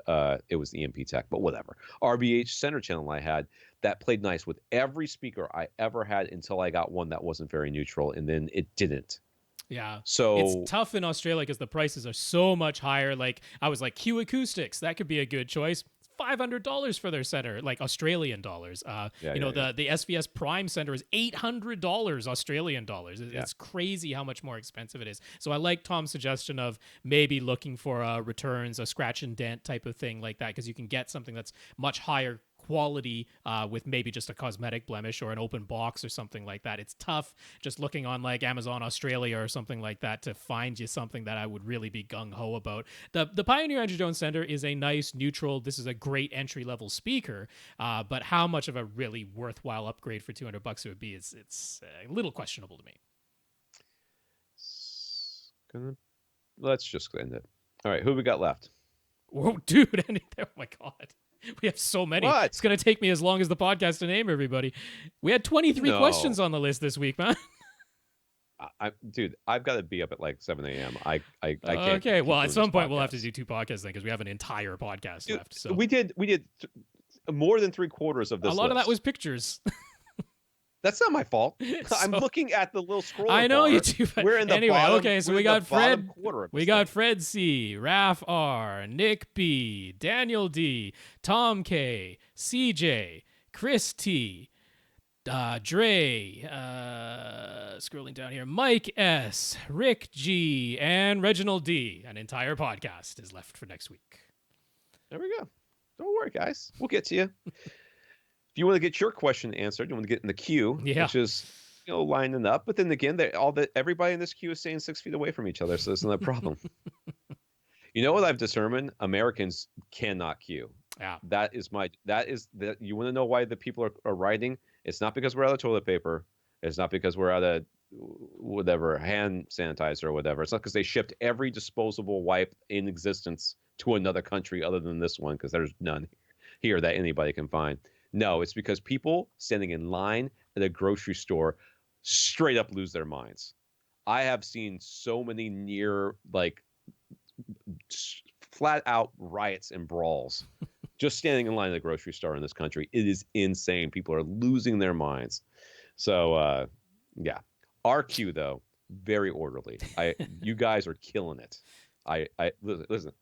it was the EMP Tech, but whatever. RBH center channel I had that played nice with every speaker I ever had until I got one that wasn't very neutral, and then it didn't. Yeah. So it's tough in Australia because the prices are so much higher. Like, I was like, Q Acoustics, that could be a good choice. $500 for their center, like Australian dollars. The SVS Prime center is $800 Australian dollars. It's crazy how much more expensive it is. So I like Tom's suggestion of maybe looking for returns, a scratch and dent type of thing like that, because you can get something that's much higher quality with maybe just a cosmetic blemish or an open box or something like that. It's tough just looking on like Amazon Australia or something like that to find you something that I would really be gung-ho about. The Pioneer Andrew Jones Center is a nice neutral, this is a great entry-level speaker, but how much of a really worthwhile upgrade for $200 it would be, it's a little questionable to me. Let's just end it. All right, who we got left? Whoa, dude, oh my God. We have so many. What? It's going to take me as long as the podcast to name everybody. We had 23 questions on the list this week, man. Dude, I've got to be up at like 7 a.m. I can't. Okay, well, at some point we'll have to do 2 podcasts then because we have an entire podcast left. So we did more than 3/4 of this. A lot of list. that was pictures. That's not my fault. I'm looking at the little scroll. I know bar. you do. We're in the anyway, bottom, okay, so we got Fred. We got thing. Fred C, Raf R, Nick B, Daniel D, Tom K, CJ, Chris T, Dre, scrolling down here, Mike S, Rick G, and Reginald D. An entire podcast is left for next week. There we go. Don't worry, guys. We'll get to you. If you want to get your question answered, you want to get in the queue, which is lining up. But then again, everybody in this queue is staying 6 feet away from each other, so it's not a problem. You know what I've determined? Americans cannot queue. Yeah. You want to know why the people are writing? It's not because we're out of toilet paper. It's not because we're out of whatever hand sanitizer or whatever. It's not because they shipped every disposable wipe in existence to another country other than this one, because there's none here that anybody can find. No, it's because people standing in line at a grocery store straight up lose their minds. I have seen so many near, like, flat out riots and brawls just standing in line at the grocery store in this country. It is insane. People are losing their minds. So, yeah. RQ, though, very orderly. You guys are killing it. Listen,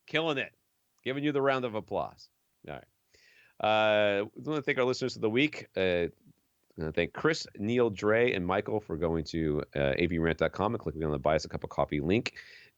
killing it. Giving you the round of applause. All right. I want to thank our listeners of the week. I want to thank Chris, Neil, Dre, and Michael for going to avrant.com and clicking on the Buy Us a Cup of Coffee link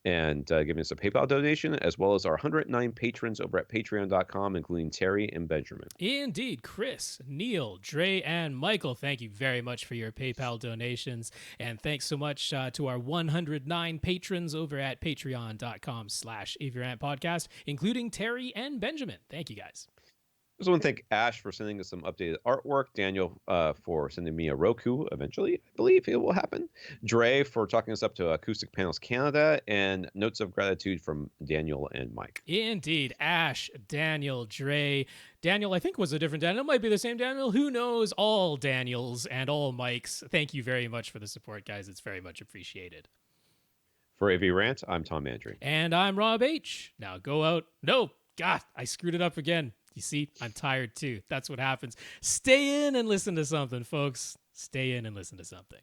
and giving us a PayPal donation, as well as our 109 patrons over at patreon.com, including Terry and Benjamin. Indeed. Chris, Neil, Dre, and Michael, thank you very much for your PayPal donations. And thanks so much to our 109 patrons over at patreon.com/AVRant Podcast, including Terry and Benjamin. Thank you, guys. I just want to thank Ash for sending us some updated artwork. Daniel for sending me a Roku eventually. I believe it will happen. Dre for talking us up to Acoustic Panels Canada. And notes of gratitude from Daniel and Mike. Indeed. Ash, Daniel, Dre. Daniel, I think, was a different Daniel. It might be the same Daniel. Who knows? All Daniels and all Mikes. Thank you very much for the support, guys. It's very much appreciated. For AV Rant, I'm Tom Andry. And I'm Rob H. Now go out. No, God, I screwed it up again. You see, I'm tired too. That's what happens. Stay in and listen to something, folks. Stay in and listen to something.